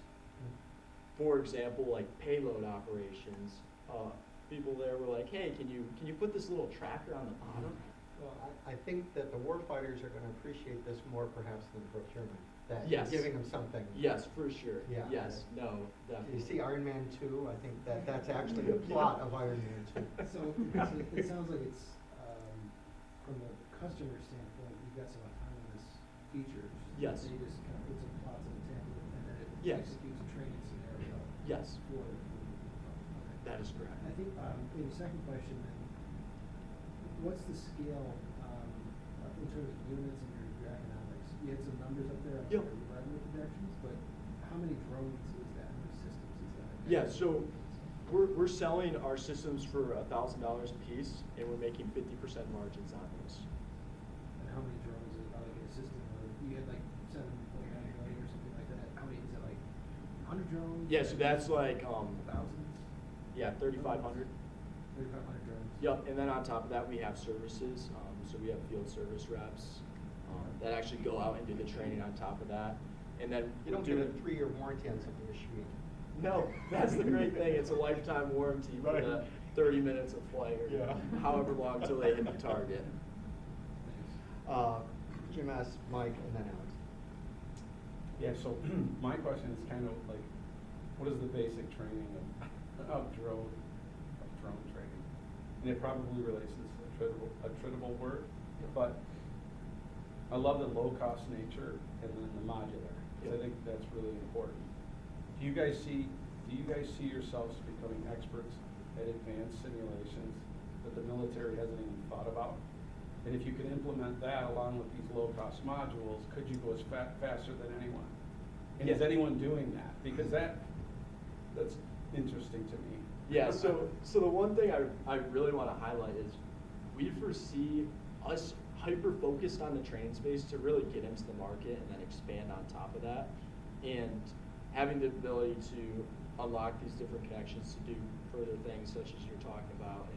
For example, like payload operations. People there were like, hey, can you put this little tracker on the bottom? Well, I think that the warfighters are gonna appreciate this more perhaps than procurement, that Yes. you're giving them something. Yes, for sure. Yeah. Yes, no, definitely. You see Iron Man 2, I think that's actually the plot of Iron Man 2. So it sounds like it's, from the customer standpoint, you've got some autonomous features. Yes. They just kind of put some plots on the tablet and then it Yes. executes a training scenario. Yes. For it. Okay. That is correct. I think, maybe second question then, what's the scale, in terms of units and your economics? You had some numbers up there, Yep. your revenue projections, but how many drones is that, how many systems is that? Yeah, so we're selling our systems for $1,000 a piece, and we're making 50% margins on those. And how many drones are like in a system, or you had like 7.9 million or something like that, how many, is it like 100 drones? Yeah, so that's like, Thousands? yeah, 3,500. 3,500 drones? Yep, and then on top of that, we have services. So we have field service reps that actually go out and do the training on top of that. And then You don't we're get a doing- 3-year warranty on something you're shooting. No, that's the great thing. It's a lifetime warranty for Right. the 30 minutes of flight or Yeah. however long till they hit the target. QMS, Mike, and then Alex. Yeah, so my question is kind of like, what is the basic training of drone training? And it probably relates to this attritable word, but I love the low-cost nature and then the modular, because I think that's really important. Do you guys see yourselves becoming experts at advanced simulations that the military hasn't even thought about? And if you can implement that along with these low-cost modules, could you go as faster than anyone? And is Yeah. anyone doing that? Because that's interesting to me. Yeah, so the one thing I really want to highlight is we foresee us hyper-focused on the training space to really get into the market and then expand on top of that. And having the ability to unlock these different connections to do further things such as you're talking about,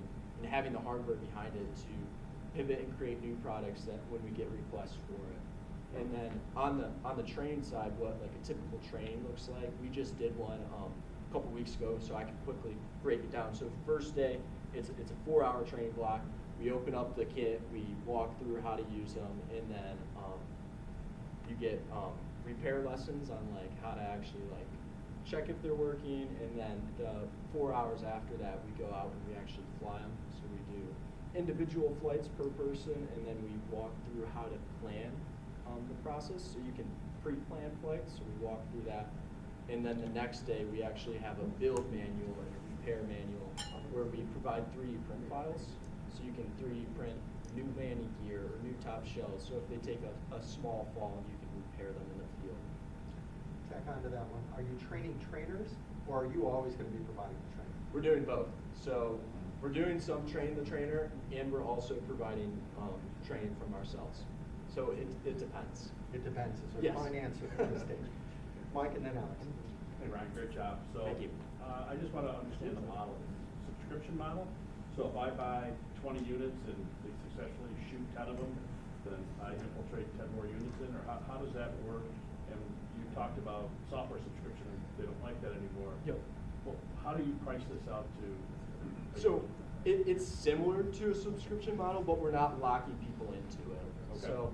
and having the hardware behind it to pivot and create new products that when we get requests for it. And then on the training side, what like a typical training looks like, we just did one a couple weeks ago, so I can quickly break it down. So first day, it's a 4-hour training block. We open up the kit, we walk through how to use them, and then you get repair lessons on like how to actually like check if they're working, and then the 4 hours after that, we go out and we actually fly them. So we do individual flights per person, and then we walk through how to plan the process. So you can pre-plan flights, so we walk through that. And then the next day, we actually have a build manual and a repair manual where we provide 3D print files. So you can 3D print new landing gear or new top shells. So if they take a small fall, you can repair them in the field. Tack on to that one. Are you training trainers, or are you always gonna be providing the training? We're doing both. So we're doing some train the trainer, and we're also providing training from ourselves. So it depends. It depends, is Yes. a fine answer at this stage. Mike and then Alex. Hey, Ryan, great job. So, Thank you. I just want to understand the model, subscription model. So if I buy 20 units and they successfully shoot 10 of them, then I infiltrate 10 more units in, or how does that work? And you talked about software subscription, and they don't like that anymore. Yep. Well, how do you price this out to? So it's similar to a subscription model, but we're not locking people into it. Okay. So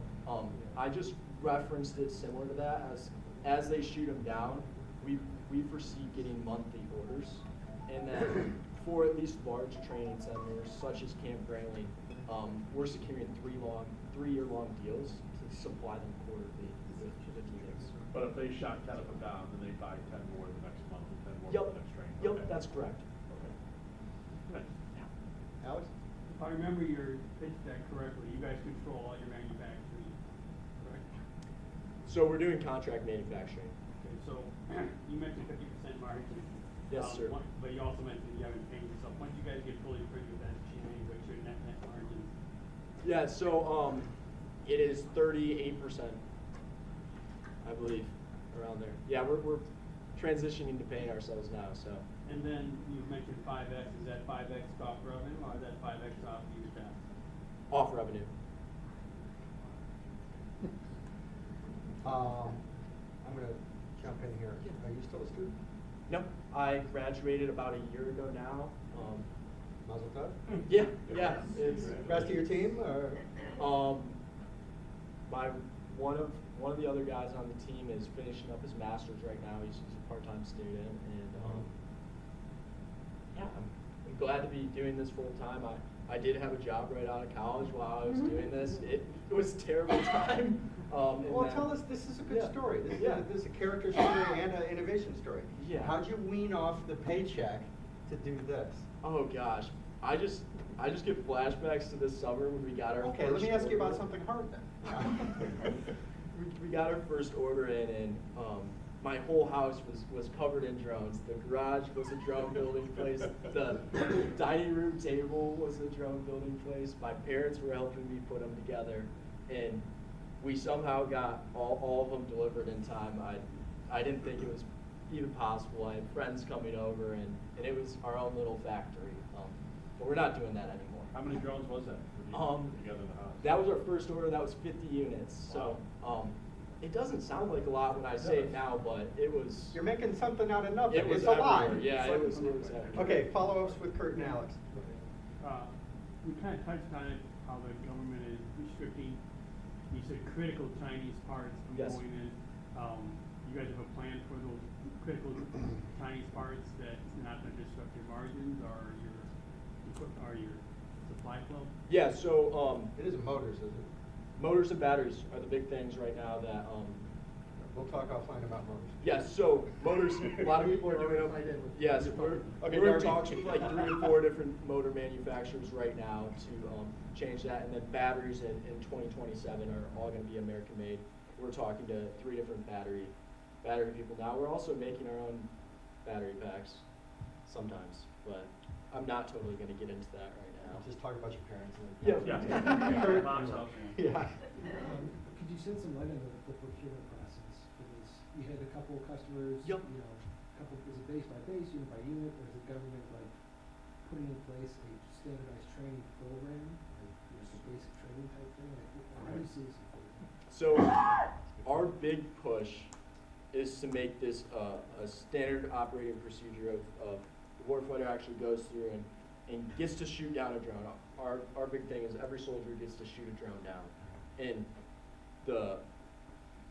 I just referenced it similar to that as they shoot them down, we foresee getting monthly orders, and then for at least large training centers such as Camp Grantley, we're securing 3-year-long deals to supply them quarterly with units. But if they shot 10 of them down, then they buy 10 more the next month and 10 more Yep. the next training. Yep, Okay. that's correct. Okay. Nice. Alex? If I remember your pitch deck correctly, you guys control all your manufacturing So we're doing contract manufacturing. Okay, so you mentioned 50% margin. Yes, sir. But you also mentioned you haven't paid yourself. Once you guys get fully free with Alchemie, what's your net margin? Yeah, so it is 38%, I believe, around there. Yeah, we're transitioning to paying ourselves now, so. And then you mentioned 5X. Is that 5X off revenue or is that 5X off EBITDA? Off revenue. I'm gonna jump in here. Are you still a student? No, I graduated about a year ago now. Mazel tov? Yeah, it's Rest of your team, or? One of the other guys on the team is finishing up his master's right now. He's a part-time student, and yeah, I'm glad to be doing this full time. I did have a job right out of college while I was doing this. It was a terrible time. Well, tell us, this is a good Yeah. story. This Yeah. is a character story and an innovation story. Yeah. How'd you wean off the paycheck to do this? Oh gosh, I just get flashbacks to this summer when we got our Okay, first let me ask you about order. something hard then. we got our first order in, and my whole house was covered in drones. The garage was a drone building place. The dining room table was a drone building place. My parents were helping me put them together, and we somehow got all of them delivered in time. I didn't think it was even possible. I had friends coming over, and it was our own little factory. But we're not doing that anymore. How many drones was that? Together in the house? That was our first order. That was 50 units. So it doesn't sound like a lot when I say it now, but it was. You're making something out of nothing. It was It's a lie. everywhere. Yeah, it was everywhere. Okay, follow-ups with Kurt and Alex. We kind of touched on it, how the government is restricting, you said critical Chinese parts from Yes. going in. You guys have a plan for those critical Chinese parts that's not going to disrupt your margins or your supply flow? Yeah. So It isn't motors, is it? motors and batteries are the big things right now that. We'll talk offline about motors. Yes. So motors. A lot of people are doing them. Yes. We're in Darby. talks with like 3 or 4 different motor manufacturers right now to change that, and then batteries in 2027 are all going to be American made. We're talking to 3 different battery people now. We're also making our own battery packs sometimes, but I'm not totally going to get into that right now. Just talk about your parents. Yeah. Yeah. Mom's house. Yeah. Could you shed some light on the procurement process? Because you had a couple of customers, Yep. you know, is it base by base, unit by unit, or is the government like putting in place a standardized training program, like, you know, some basic training type thing? Like, how do you see this unfolding? So our big push is to make this a standard operating procedure of the warfighter actually goes through and gets to shoot down a drone. Our big thing is every soldier gets to shoot a drone down. And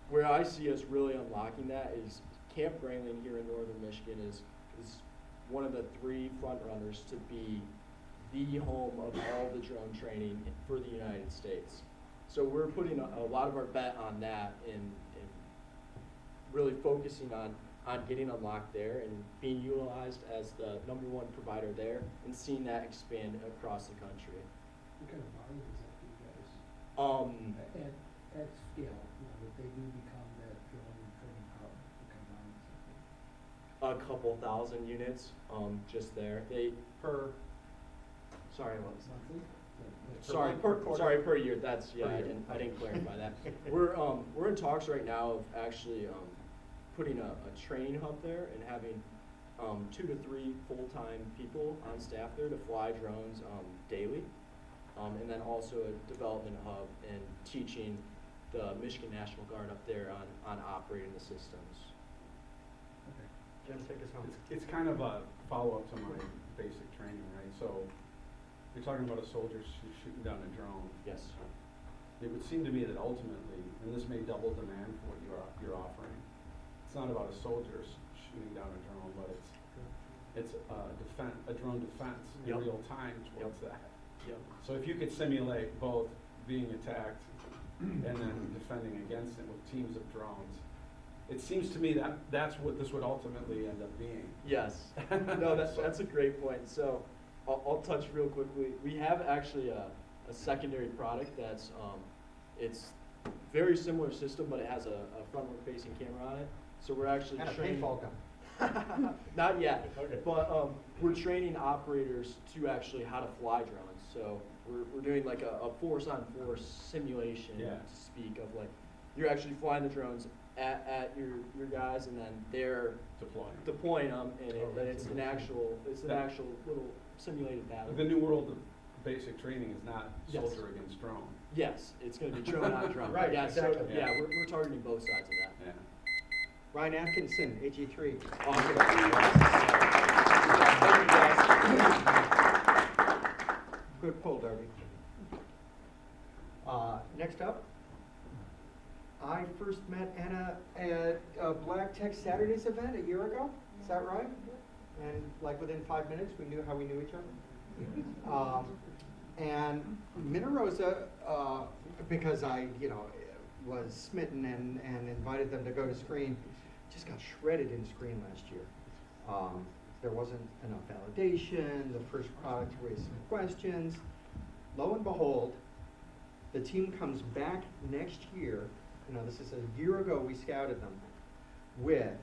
where I see us really unlocking that is Camp Grayling here in northern Michigan is one of the 3 front runners to be the home of all the drone training for the United States. So we're putting a lot of our bet on that and really focusing on getting unlocked there and being utilized as the #1 provider there and seeing that expand across the country. What kind of volume is that for you guys? At scale, you know, that they do become that drone training hub, what kind of volume is that? A couple thousand units, just there. Per. Sorry, what was that? Monthly? Sorry, month, per quarter? sorry, per year. That's, yeah, Per I year. didn't clarify that. We're in talks right now of actually putting a training hub there and having 2 to 3 full-time people on staff there to fly drones daily, and then also a development hub and teaching the Michigan National Guard up there on operating the systems. Okay. Jim, take us home. It's kind of a follow-up to my basic training, right? So you're talking about a soldier shooting down a drone. Yes. It would seem to me that ultimately, and this may double demand for what you're offering, it's not about a soldier shooting down a drone, but it's a drone defense in Yep. real time towards that. Yep. So if you could simulate both being attacked and then defending against it with teams of drones, it seems to me that that's what this would ultimately end up being. Yes. No, that's a great point. So I'll touch real quickly. We have actually a secondary product that's it's very similar system, but it has a frontward-facing camera on it. So we're actually And a training. paintball gun. Not yet. Okay. But we're training operators to actually how to fly drones. So we're doing like a force-on-force simulation, Yeah. to speak, of like you're actually flying the drones at your guys, and then they're deploying them, and it's an actual little simulated battle. The new world of basic training is not Yes. soldier against drone. Yes, it's going to be drone on drone. Right, Yeah, exactly. so yeah, we're targeting both sides of that. Yeah. Ryan Atkinson, AG3. Awesome. Good pull, Darby. Next up, I first met Anna at a Black Tech Saturdays event a year ago. Is that right? And like within 5 minutes, we knew how we knew each other. And MinaRosa, because I, was smitten and invited them to go to screen, just got shredded in screen last year. There wasn't enough validation. The first product raised some questions. Lo and behold, the team comes back next year. This is a year ago we scouted them with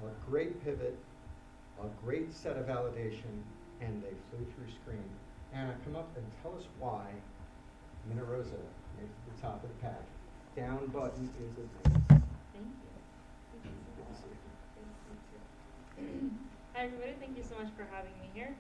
a great pivot, a great set of validation, and they flew through screen. Anna, come up and tell us why MinaRosa makes the top of the pack. Down button is advanced. Thank you. Hi everybody, thank you so much for having me here.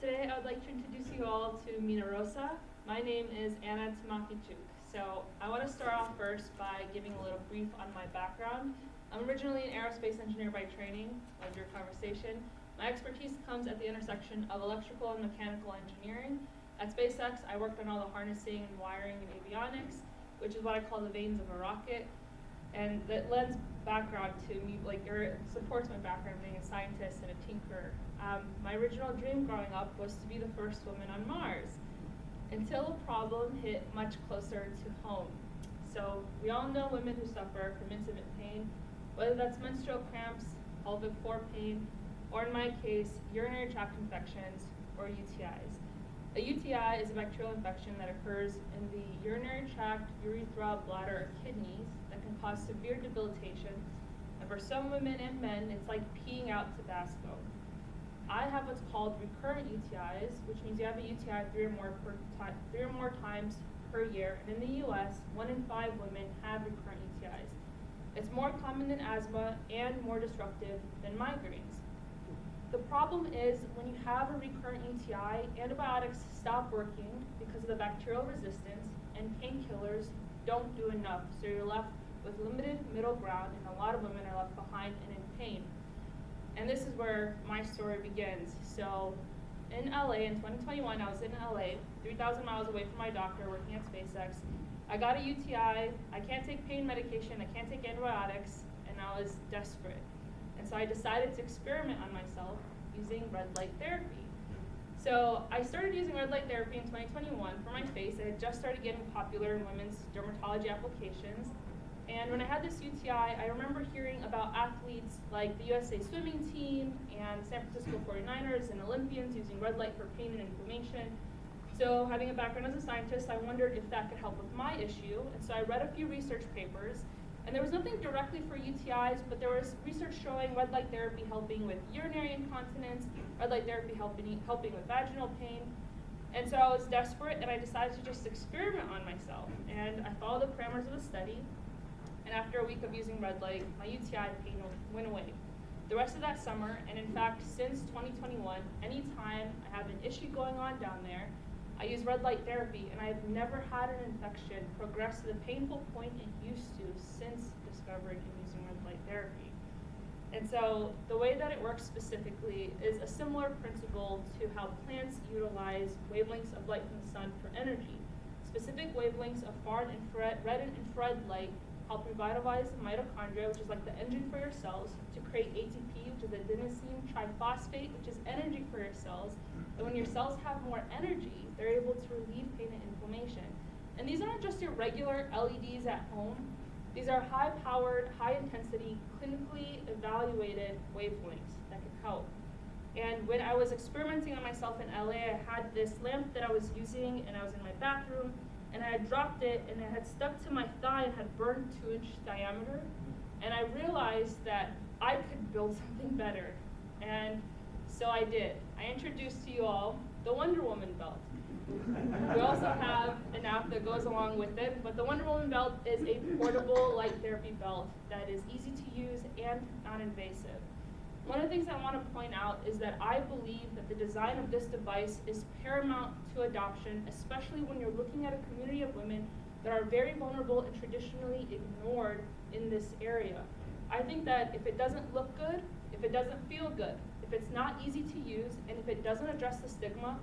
Today I would like to introduce you all to MinaRosa. My name is Anna Tamakichuk. So I want to start off first by giving a little brief on my background. I'm originally an aerospace engineer by training, like your conversation. My expertise comes at the intersection of electrical and mechanical engineering. At SpaceX, I worked on all the harnessing and wiring and avionics, which is what I call the veins of a rocket. And that lends background to me, or supports my background being a scientist and a tinkerer. My original dream growing up was to be the first woman on Mars, until a problem hit much closer to home. So we all know women who suffer from intimate pain, whether that's menstrual cramps, pelvic floor pain, or in my case, urinary tract infections or UTIs. A UTI is a bacterial infection that occurs in the urinary tract, urethra, bladder, or kidneys that can cause severe debilitation. And for some women and men, it's like peeing out Tabasco. I have what's called recurrent UTIs, which means you have a UTI three or more times per year. And in the US, 1 in 5 women have recurrent UTIs. It's more common than asthma and more destructive than migraines. The problem is when you have a recurrent UTI, antibiotics stop working because of the bacterial resistance, and painkillers don't do enough. So you're left with limited middle ground, and a lot of women are left behind and in pain. And this is where my story begins. So in LA in 2021, I was in LA, 3,000 miles away from my doctor working at SpaceX. I got a UTI, I can't take pain medication, I can't take antibiotics, and I was desperate. And so I decided to experiment on myself using red light therapy. So I started using red light therapy in 2021 for my face. It had just started getting popular in women's dermatology applications. And when I had this UTI, I remember hearing about athletes like the USA swimming team and San Francisco 49ers and Olympians using red light for pain and inflammation. So having a background as a scientist, I wondered if that could help with my issue. And so I read a few research papers, and there was nothing directly for UTIs, but there was research showing red light therapy helping with urinary incontinence, red light therapy helping with vaginal pain. And so I was desperate, and I decided to just experiment on myself. And I followed the parameters of the study. And after a week of using red light, my UTI pain went away. The rest of that summer, and in fact since 2021, anytime I have an issue going on down there, I use red light therapy, and I've never had an infection progress to the painful point it used to since discovering and using red light therapy. And so the way that it works specifically is a similar principle to how plants utilize wavelengths of light from the sun for energy. Specific wavelengths of far and infrared, red and infrared light help revitalize the mitochondria, which is like the engine for your cells, to create ATP, which is adenosine triphosphate, which is energy for your cells. And when your cells have more energy, they're able to relieve pain and inflammation. And these aren't just your regular LEDs at home. These are high-powered, high-intensity, clinically evaluated wavelengths that can help. And when I was experimenting on myself in LA, I had this lamp that I was using, and I was in my bathroom, and I had dropped it, and it had stuck to my thigh and had burned 2-inch diameter. And I realized that I could build something better. And so I did. I introduced to you all the Wonder Woman belt. We also have an app that goes along with it, but the Wonder Woman belt is a portable light therapy belt that is easy to use and non-invasive. One of the things I want to point out is that I believe that the design of this device is paramount to adoption, especially when you're looking at a community of women that are very vulnerable and traditionally ignored in this area. I think that if it doesn't look good, if it doesn't feel good, if it's not easy to use, and if it doesn't address the stigma,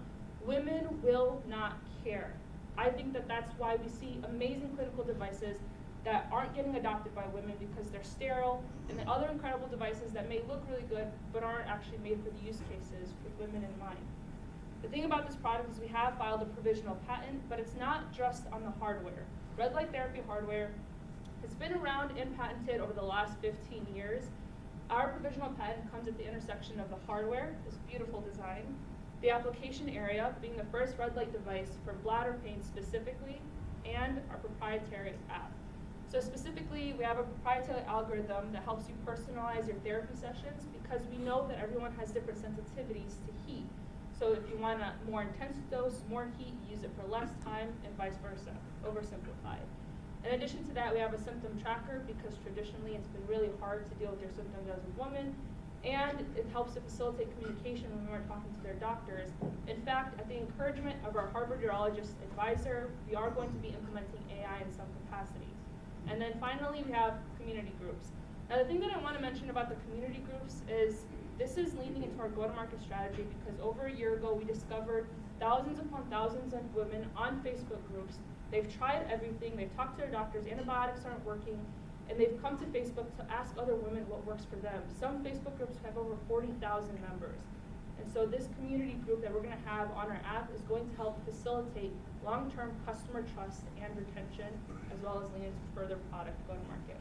women will not care. I think that that's why we see amazing clinical devices that aren't getting adopted by women because they're sterile, and then other incredible devices that may look really good but aren't actually made for the use cases with women in mind. The thing about this product is we have filed a provisional patent, but it's not just on the hardware. Red light therapy hardware has been around and patented over the last 15 years. Our provisional patent comes at the intersection of the hardware, this beautiful design, the application area, being the first red light device for bladder pain specifically, and our proprietary app. So specifically, we have a proprietary algorithm that helps you personalize your therapy sessions because we know that everyone has different sensitivities to heat. So if you want a more intense dose, more heat, use it for less time, and vice versa, oversimplified. In addition to that, we have a symptom tracker because traditionally it's been really hard to deal with your symptoms as a woman, and it helps to facilitate communication when we're talking to their doctors. In fact, at the encouragement of our Harvard urologist advisor, we are going to be implementing AI in some capacities. And then finally, we have community groups. Now, the thing that I want to mention about the community groups is this is leaning into our go-to-market strategy because over a year ago, we discovered thousands upon thousands of women on Facebook groups. They've tried everything. They've talked to their doctors. Antibiotics aren't working. And they've come to Facebook to ask other women what works for them. Some Facebook groups have over 40,000 members. And so this community group that we're going to have on our app is going to help facilitate long-term customer trust and retention, as well as lean into further product go-to-market.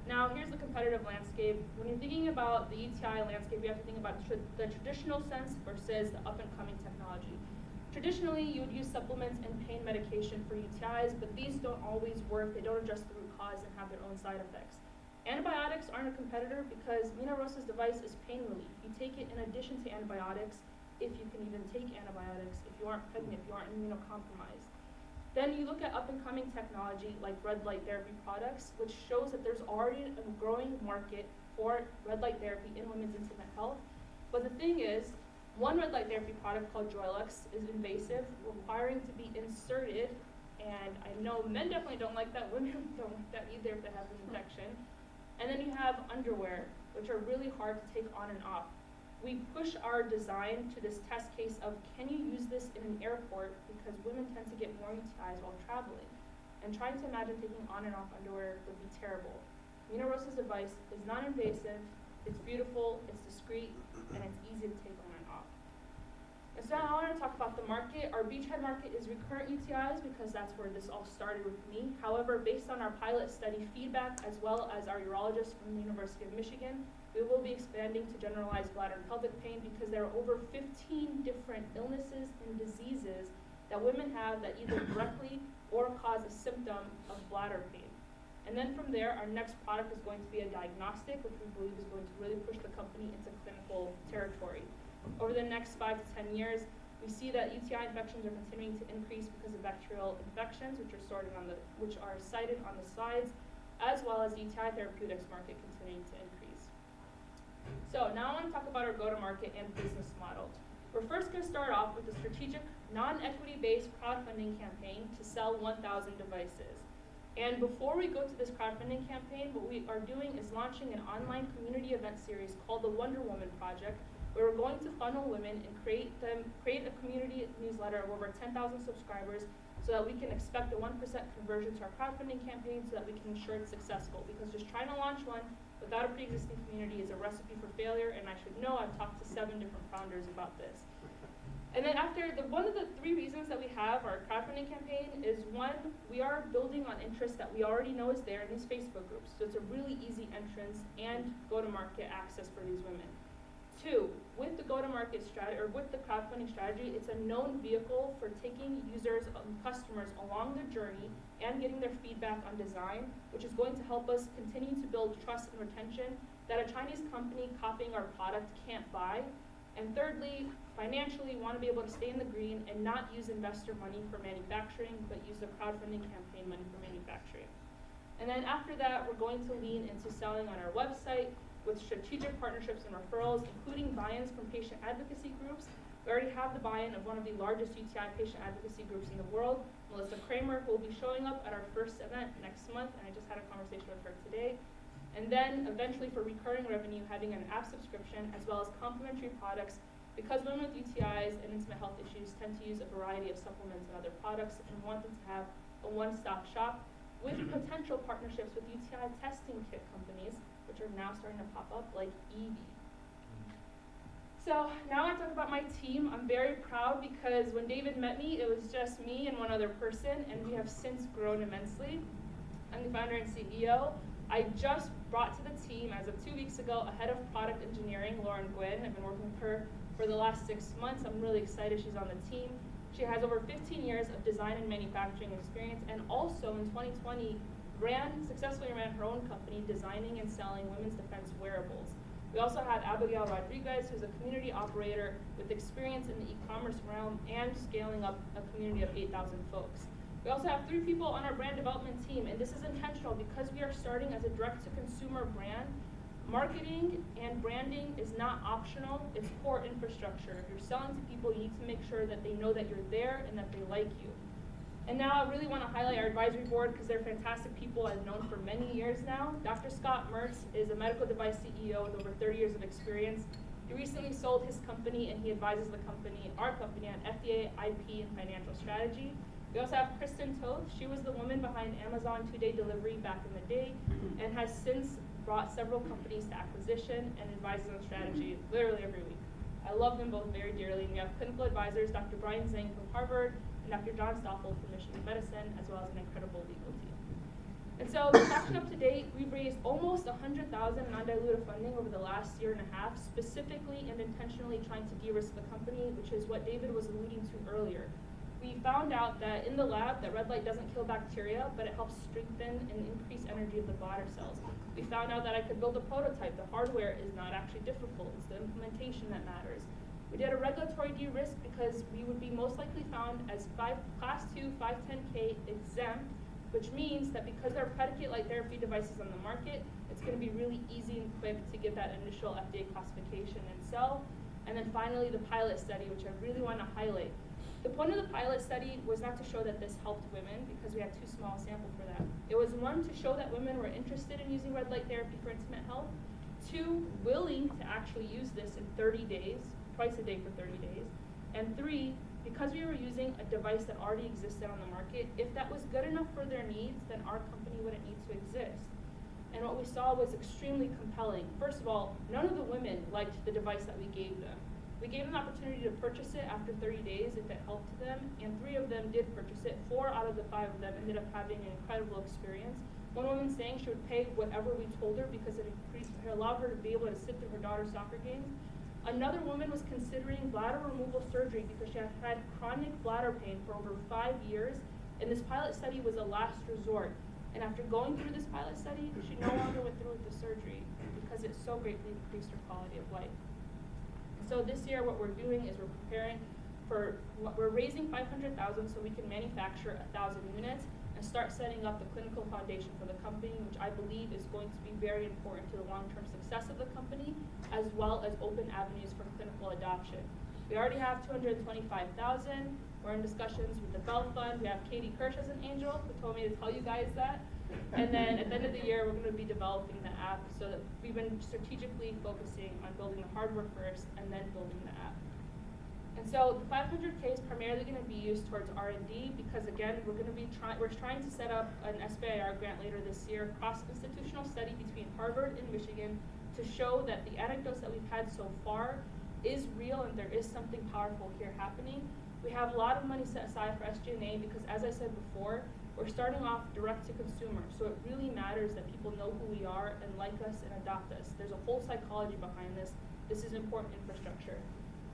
Now, here's the competitive landscape. When you're thinking about the UTI landscape, you have to think about the traditional sense versus the up-and-coming technology. Traditionally, you would use supplements and pain medication for UTIs, but these don't always work. They don't address the root cause and have their own side effects. Antibiotics aren't a competitor because MinaRosa's device is pain relief. You take it in addition to antibiotics, if you can even take antibiotics, if you aren't pregnant, if you aren't immunocompromised. Then you look at up-and-coming technology like red light therapy products, which shows that there's already a growing market for red light therapy in women's intimate health. But the thing is, one red light therapy product called Joylux is invasive, requiring to be inserted, and I know men definitely don't like that, women don't like that either if they have an infection. And then you have underwear, which are really hard to take on and off. We push our design to this test case of can you use this in an airport because women tend to get more UTIs while traveling. And trying to imagine taking on and off underwear would be terrible. MinaRosa's device is non-invasive, it's beautiful, it's discreet, and it's easy to take on and off. And so now I want to talk about the market. Our beachhead market is recurrent UTIs because that's where this all started with me. However, based on our pilot study feedback as well as our urologist from the University of Michigan, we will be expanding to generalized bladder and pelvic pain because there are over 15 different illnesses and diseases that women have that either directly or cause a symptom of bladder pain. And then from there, our next product is going to be a diagnostic, which we believe is going to really push the company into clinical territory. Over the next 5 to 10 years, we see that UTI infections are continuing to increase because of bacterial infections, which are cited on the slides, as well as the UTI therapeutics market continuing to increase. So now I want to talk about our go-to-market and business model. We're first going to start off with a strategic, non-equity-based crowdfunding campaign to sell 1,000 devices. And before we go to this crowdfunding campaign, what we are doing is launching an online community event series called the Wonder Woman Project, where we're going to funnel women and create a community newsletter of over 10,000 subscribers so that we can expect a 1% conversion to our crowdfunding campaign so that we can ensure it's successful. Because just trying to launch one without a pre-existing community is a recipe for failure, and I should know I've talked to 7 different founders about this. And then one of the 3 reasons that we have our crowdfunding campaign is 1, we are building on interest that we already know is there in these Facebook groups. So it's a really easy entrance and go-to-market access for these women. 2, with the go-to-market strategy, or with the crowdfunding strategy, it's a known vehicle for taking users and customers along the journey and getting their feedback on design, which is going to help us continue to build trust and retention that a Chinese company copying our product can't buy. And thirdly, financially, we want to be able to stay in the green and not use investor money for manufacturing, but use the crowdfunding campaign money for manufacturing. And then after that, we're going to lean into selling on our website with strategic partnerships and referrals, including buy-ins from patient advocacy groups. We already have the buy-in of one of the largest UTI patient advocacy groups in the world, Melissa Kramer, who will be showing up at our first event next month, and I just had a conversation with her today. And then eventually for recurring revenue, having an app subscription as well as complementary products, because women with UTIs and intimate health issues tend to use a variety of supplements and other products, and we want them to have a one-stop shop with potential partnerships with UTI testing kit companies, which are now starting to pop up, like Evie. So now I talk about my team. I'm very proud because when David met me, it was just me and one other person, and we have since grown immensely. I'm the founder and CEO. I just brought to the team, as of 2 weeks ago, a head of product engineering, Lauren Gwynn. I've been working with her for the last 6 months. I'm really excited she's on the team. She has over 15 years of design and manufacturing experience, and also in 2020 successfully ran her own company designing and selling women's defense wearables. We also have Abigail Rodriguez, who's a community operator with experience in the e-commerce realm and scaling up a community of 8,000 folks. We also have 3 people on our brand development team, and this is intentional because we are starting as a direct-to-consumer brand. Marketing and branding is not optional, it's core infrastructure. If you're selling to people, you need to make sure that they know that you're there and that they like you. And now I really want to highlight our advisory board because they're fantastic people I've known for many years now. Dr. Scott Mertz is a medical device CEO with over 30 years of experience. He recently sold his company and he advises our company on FDA, IP, and financial strategy. We also have Kristen Toth. She was the woman behind Amazon 2-day delivery back in the day and has since brought several companies to acquisition and advises on strategy literally every week. I love them both very dearly. And we have clinical advisors, Dr. Brian Zhang from Harvard and Dr. John Stoffel from Michigan Medicine, as well as an incredible legal team. And so the traction up to date, we've raised almost $100,000 non-dilutive funding over the last year and a half, specifically and intentionally trying to de-risk the company, which is what David was alluding to earlier. We found out that in the lab that red light doesn't kill bacteria, but it helps strengthen and increase energy of the bladder cells. We found out that I could build a prototype. The hardware is not actually difficult. It's the implementation that matters. We did a regulatory de-risk because we would be most likely found as Class 2 510K exempt, which means that because there are predicate light therapy devices on the market, it's going to be really easy and quick to get that initial FDA classification and sell. And then finally, the pilot study, which I really want to highlight. The point of the pilot study was not to show that this helped women because we had too small a sample for that. It was 1, to show that women were interested in using red light therapy for intimate health. 2, willing to actually use this in 30 days, twice a day for 30 days. And 3, because we were using a device that already existed on the market, if that was good enough for their needs, then our company wouldn't need to exist. And what we saw was extremely compelling. First of all, none of the women liked the device that we gave them. We gave them the opportunity to purchase it after 30 days if it helped them, and 3 of them did purchase it. 4 out of the 5 of them ended up having an incredible experience. One woman saying she would pay whatever we told her because it allowed her to be able to sit through her daughter's soccer games. Another woman was considering bladder removal surgery because she had had chronic bladder pain for over 5 years, and this pilot study was a last resort. And after going through this pilot study, she no longer went through with the surgery because it so greatly increased her quality of life. So this year what we're doing is we're preparing for we're raising $500,000 so we can manufacture 1,000 units and start setting up the clinical foundation for the company, which I believe is going to be very important to the long-term success of the company, as well as open avenues for clinical adoption. We already have $225,000. We're in discussions with the Bell Fund. We have Katie Kirsch as an angel who told me to tell you guys that. And then at the end of the year, we're going to be developing the app, so that we've been strategically focusing on building the hardware first and then building the app. And so the 500K is primarily going to be used towards R&D because, again, we're trying to set up an SBIR grant later this year, cross-institutional study between Harvard and Michigan to show that the anecdotes that we've had so far is real and there is something powerful here happening. We have a lot of money set aside for SG&A because, as I said before, we're starting off direct to consumer, so it really matters that people know who we are and like us and adopt us. There's a whole psychology behind this, This is important infrastructure.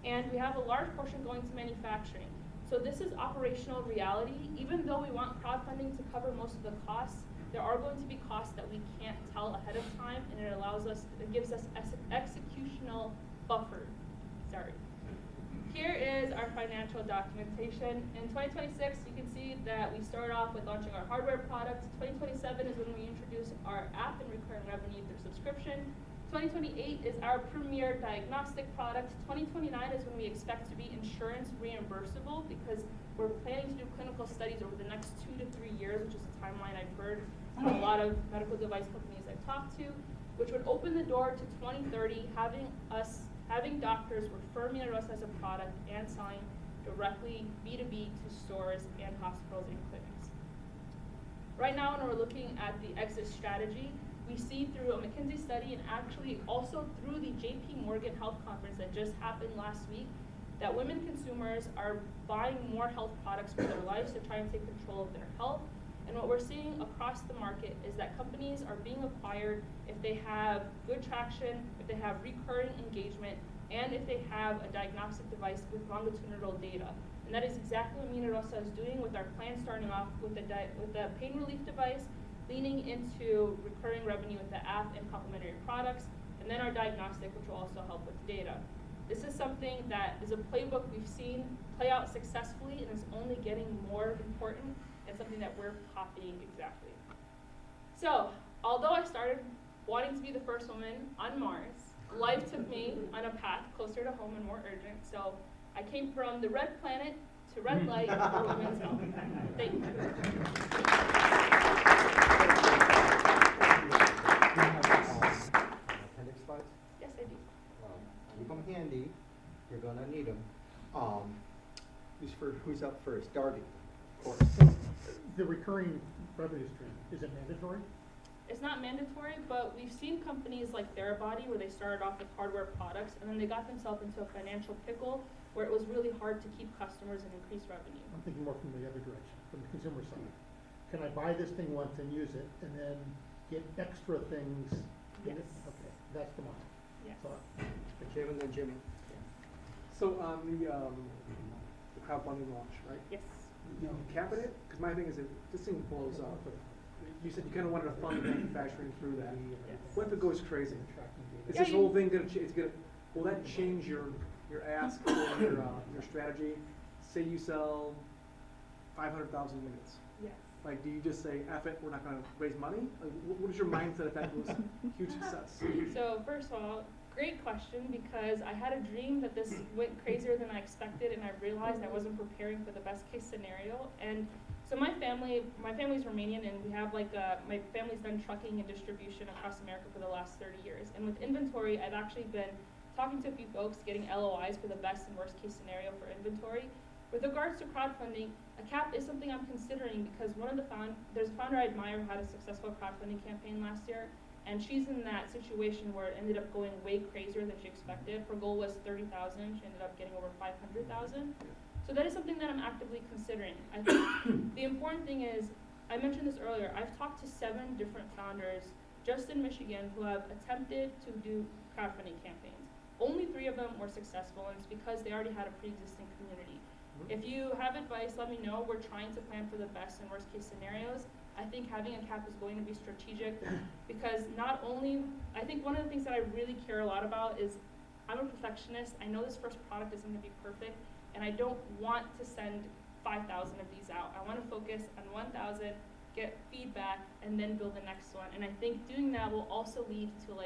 And we have a large portion going to manufacturing. So this is operational reality. Even though we want crowdfunding to cover most of the costs, there are going to be costs that we can't tell ahead of time, and it gives us executional buffer. Sorry. Here is our financial documentation. In 2026, you can see that we start off with launching our hardware products. 2027 is when we introduce our app and recurring revenue through subscription. 2028 is our premier diagnostic product. 2029 is when we expect to be insurance reimbursable, because we're planning to do clinical studies over the next 2 to 3 years, which is a timeline I've heard from a lot of medical device companies I've talked to, which would open the door to 2030 having doctors refer MinaRosa as a product and selling directly B2B to stores and hospitals and clinics. Right now, when we're looking at the exit strategy, we see through a McKinsey study and actually also through the JP Morgan Health Conference that just happened last week, that women consumers are buying more health products for their lives to try and take control of their health. And what we're seeing across the market is that companies are being acquired if they have good traction, if they have recurring engagement, and if they have a diagnostic device with longitudinal data. And that is exactly what MinaRosa is doing with our plan, starting off with the pain relief device, leaning into recurring revenue with the app and complementary products, and then our diagnostic, which will also help with data. This is something that is a playbook we've seen play out successfully and is only getting more important, and something that we're copying exactly. So, although I started wanting to be the first woman on Mars, life took me on a path closer to home and more urgent. So I came from the red planet to red light for women's health. Thank you. Appendix slides? Yes, I do. Keep them handy. You're gonna need them. Who's up first? Darby, of course. The recurring revenue stream, is it mandatory? It's not mandatory, but we've seen companies like Therabody where they started off with hardware products and then they got themselves into a financial pickle where it was really hard to keep customers and increase revenue. I'm thinking more from the other direction, from the consumer side. Can I buy this thing once and use it and then get extra things? in it? Yes. Okay, that's the model. Yes. So, Jim and then Jimmy. So on the crowdfunding launch, right? Yes. You cap it? Because my thing is, this thing blows up. You said you kind of wanted to fund manufacturing through that. Yes. What if it goes crazy? Is Yeah, this whole thing gonna will that change your ask or your strategy? Say you sell 500,000 units. Yes. Like, do you just say, F it, we're not gonna raise money? Like, what is your mindset if that was huge success? So first of all, great question, because I had a dream that this went crazier than I expected, and I realized I wasn't preparing for the best case scenario. And so my family's Romanian, and we have my family's done trucking and distribution across America for the last 30 years. And with inventory, I've actually been talking to a few folks, getting LOIs for the best and worst case scenario for inventory. With regards to crowdfunding, a cap is something I'm considering because there's a founder I admire who had a successful crowdfunding campaign last year, and she's in that situation where it ended up going way crazier than she expected. Her goal was 30,000, she ended up getting over 500,000. So that is something that I'm actively considering. I think the important thing is, I mentioned this earlier, I've talked to 7 different founders just in Michigan who have attempted to do crowdfunding campaigns. Only 3 of them were successful, and it's because they already had a pre-existing community. If you have advice, let me know. We're trying to plan for the best and worst case scenarios. I think having a cap is going to be strategic because not only, I think one of the things that I really care a lot about is I'm a perfectionist. I know this first product isn't going to be perfect, and I don't want to send 5,000 of these out. I want to focus on 1,000, get feedback, and then build the next one. And I think doing that will also lead to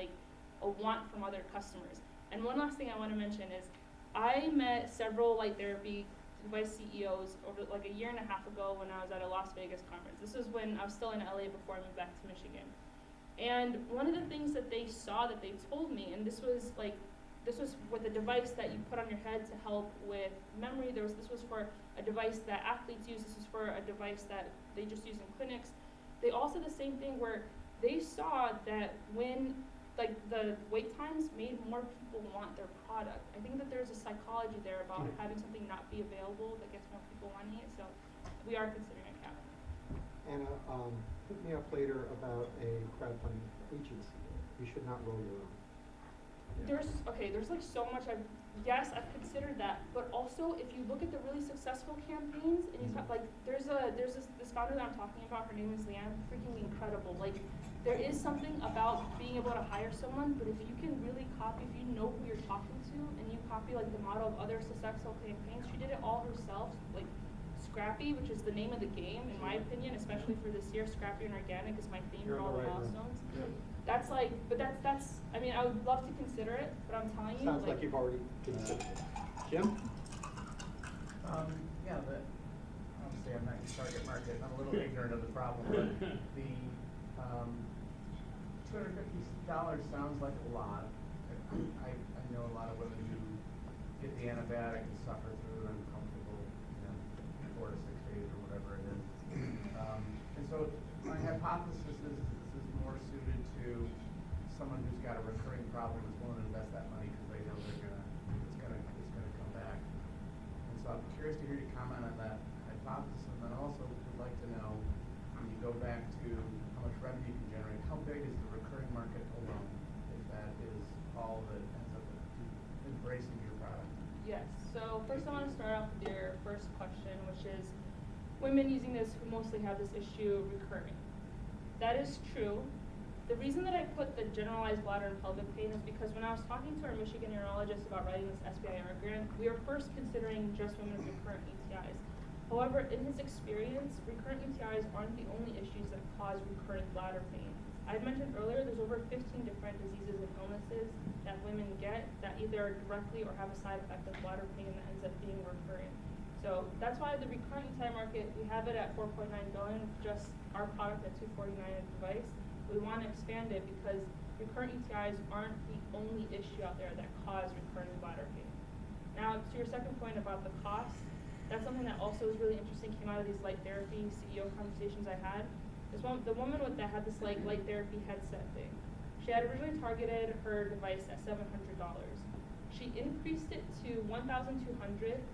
a want from other customers. And one last thing I want to mention is I met several light therapy device CEOs over a year and a half ago when I was at a Las Vegas conference. This was when I was still in LA before I moved back to Michigan. And one of the things that they saw that they told me, and this was with a device that you put on your head to help with memory. This was for a device that athletes use. This was for a device that they just use in clinics. They all said the same thing where they saw that when the wait times made more people want their product. I think that there's a psychology there about having something not be available that gets more people wanting it. So we are considering a cap. Anna, hit me up later about a crowdfunding agency. You should not roll your own. there's like so much I've considered that, but also if you look at the really successful campaigns and you have like there's this founder that I'm talking about, her name is Leanne, freaking incredible. Like there is something about being able to hire someone, but if you can really copy, if you know who you're talking to and you copy like the model of other successful campaigns, she did it all herself, like Scrappy, which is the name of the game in my opinion, especially for this year. Scrappy and organic is my theme You're for in all the the right room. milestones. That's like, but that's, I mean, I would love to consider it, but I'm telling you, Sounds like you've already considered it. Jim? Yeah, obviously I'm not your target market, I'm a little ignorant of the problem, but the, $250 sounds like a lot. I know a lot of women who get the antibiotic and suffer through an uncomfortable, 4 to 6 days or whatever it is. And so my hypothesis is this is more suited to someone who's got a recurring problem, is willing to invest that money because they know it's gonna come back. And so I'm curious to hear you comment on that hypothesis, and then also would like to know, when you go back to how much revenue you can generate, how big is the recurring market alone, if that is all that ends up embracing your product? yes. So first I want to start off with your first question, which is women using this who mostly have this issue recurring. That is true. The reason that I put the generalized bladder and pelvic pain is because when I was talking to our Michigan urologist about writing this SBIR grant, we were first considering just women with recurrent UTIs. However, in his experience, recurrent UTIs aren't the only issues that cause recurrent bladder pain. I had mentioned earlier there's over 15 different diseases and illnesses that women get that either directly or have a side effect of bladder pain that ends up being recurring. So that's why the recurrent UTI market, we have it at $4.9 billion, just our product at $249 a device. We want to expand it because recurrent UTIs aren't the only issue out there that cause recurrent bladder pain. Now, to your second point about the cost, that's something that also is really interesting, came out of these light therapy CEO conversations I had. The woman that had this light therapy headset thing, she had originally targeted her device at $700. She increased it to $1,200,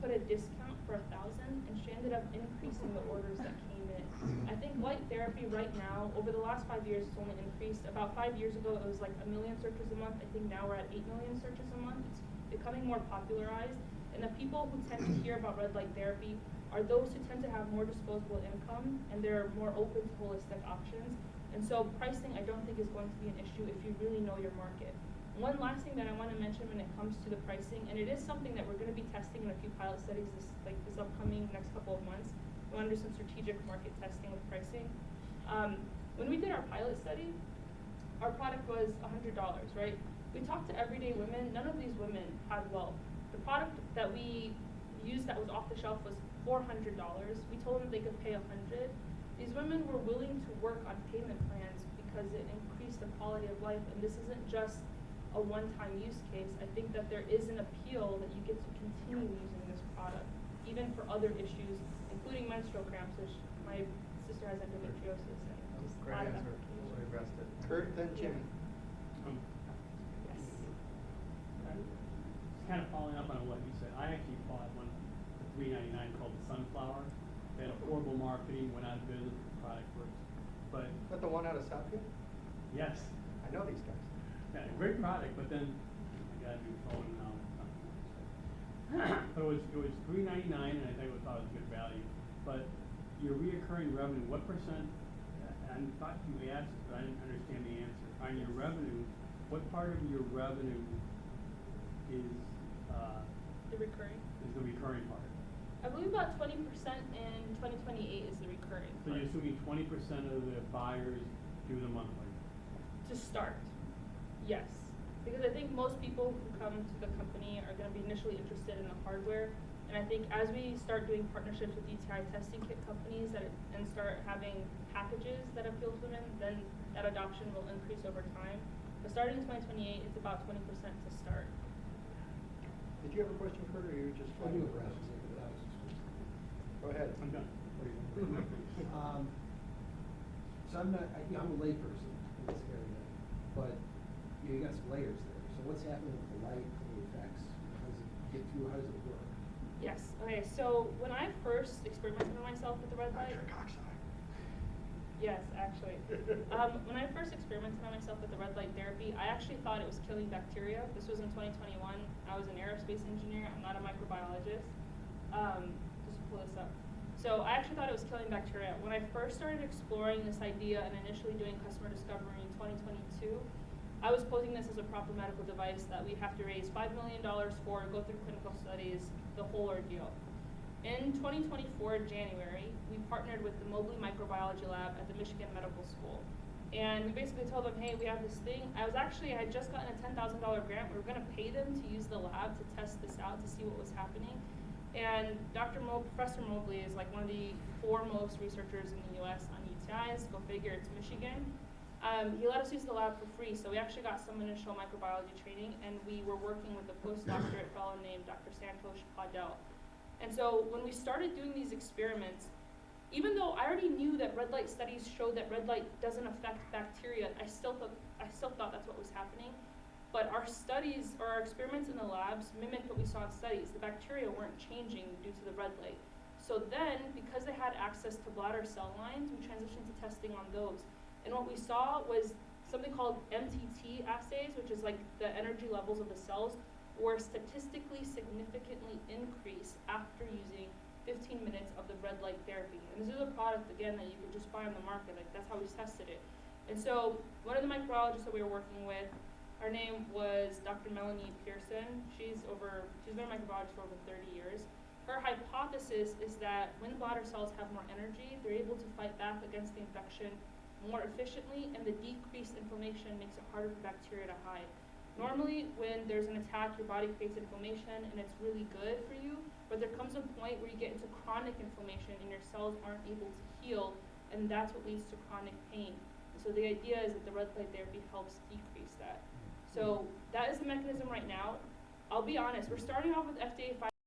put a discount for $1,000, and she ended up increasing the orders that came in. I think light therapy right now, over the last 5 years, it's only increased. About 5 years ago, it was like 1 million searches a month. I think now we're at 8 million searches a month. It's becoming more popularized. And the people who tend to hear about red light therapy are those who tend to have more disposable income, and they're more open to holistic options. And so pricing, I don't think, is going to be an issue if you really know your market. One last thing that I want to mention when it comes to the pricing, and it is something that we're going to be testing in a few pilot studies this upcoming next couple of months. We want to do some strategic market testing with pricing. When we did our pilot study, our product was $100, right? We talked to everyday women. None of these women had wealth. The product that we used that was off the shelf was $400. We told them they could pay $100. These women were willing to work on payment plans because it increased the quality of life, and this isn't just a one-time use case. I think that there is an appeal that you get to continue using this product, even for other issues, including menstrual cramps, which my sister has endometriosis, and just a Great lot of answer, applications. really addressed it. Kurt, then Jimmy. Yes. Kind of following up on what you said, I actually bought one for $3.99 called the Sunflower. They had a horrible marketing, went out of business, the product works. But Is that the one out of Southfield? yes, I know these guys. yeah, great product, but then I got a new phone now. But it was $3.99, and I think thought it was good value. But your reoccurring revenue, what percent? I thought you asked, but I didn't understand the answer. On your revenue, what part of your revenue is The recurring. the recurring part? I believe about 20% in 2028 is the recurring. So part. you're assuming 20% of the buyers do the monthly? To start, yes. Because I think most people who come to the company are going to be initially interested in the hardware. And I think as we start doing partnerships with UTI testing kit companies and start having packages that appeal to women, then that adoption will increase over time. But starting in 2028, it's about 20% to start. Did you have a question, Kurt, or you just? I do have a question, but that was Go ahead. I'm done. So I'm a layperson in this area, but you got some layers there. So what's happening with the light and the effects? How does it work? Yes. Okay. So when I first experimented on myself with the red light, Yes, actually. When I first experimented on myself with the red light therapy, I actually thought it was killing bacteria. This was in 2021. I was an aerospace engineer. I'm not a microbiologist. Just pull this up. So I actually thought it was killing bacteria. When I first started exploring this idea and initially doing customer discovery in 2022, I was posing this as a proper medical device that we'd have to raise $5 million for, go through clinical studies, the whole ordeal. In 2024, January, we partnered with the Mobley Microbiology Lab at the Michigan Medical School. And we basically told them, hey, we have this thing. I had just gotten a $10,000 grant. We were gonna pay them to use the lab to test this out to see what was happening. And Professor Mobley is like one of the foremost researchers in the US on UTIs, go figure, it's Michigan. He let us use the lab for free, so we actually got some initial microbiology training, and we were working with a postdoctorate fellow named Dr. Santosh Paudel. And so when we started doing these experiments, even though I already knew that red light studies showed that red light doesn't affect bacteria, I still thought that's what was happening. But our studies, or our experiments in the labs, mimicked what we saw in studies. The bacteria weren't changing due to the red light. So then, because they had access to bladder cell lines, we transitioned to testing on those. And what we saw was something called MTT assays, which is like the energy levels of the cells, were statistically significantly increased after using 15 minutes of the red light therapy. And this is a product, again, that you could just buy on the market. Like, that's how we tested it. And so one of the microbiologists that we were working with, her name was Dr. Melanie Pearson. She's been a microbiologist for over 30 years. Her hypothesis is that when bladder cells have more energy, they're able to fight back against the infection more efficiently, and the decreased inflammation makes it harder for bacteria to hide. Normally, when there's an attack, your body creates inflammation, and it's really good for you, but there comes a point where you get into chronic inflammation and your cells aren't able to heal, and that's what leads to chronic pain. So the idea is that the red light therapy helps decrease that. So that is the mechanism right now. I'll be honest, we're starting off with FDA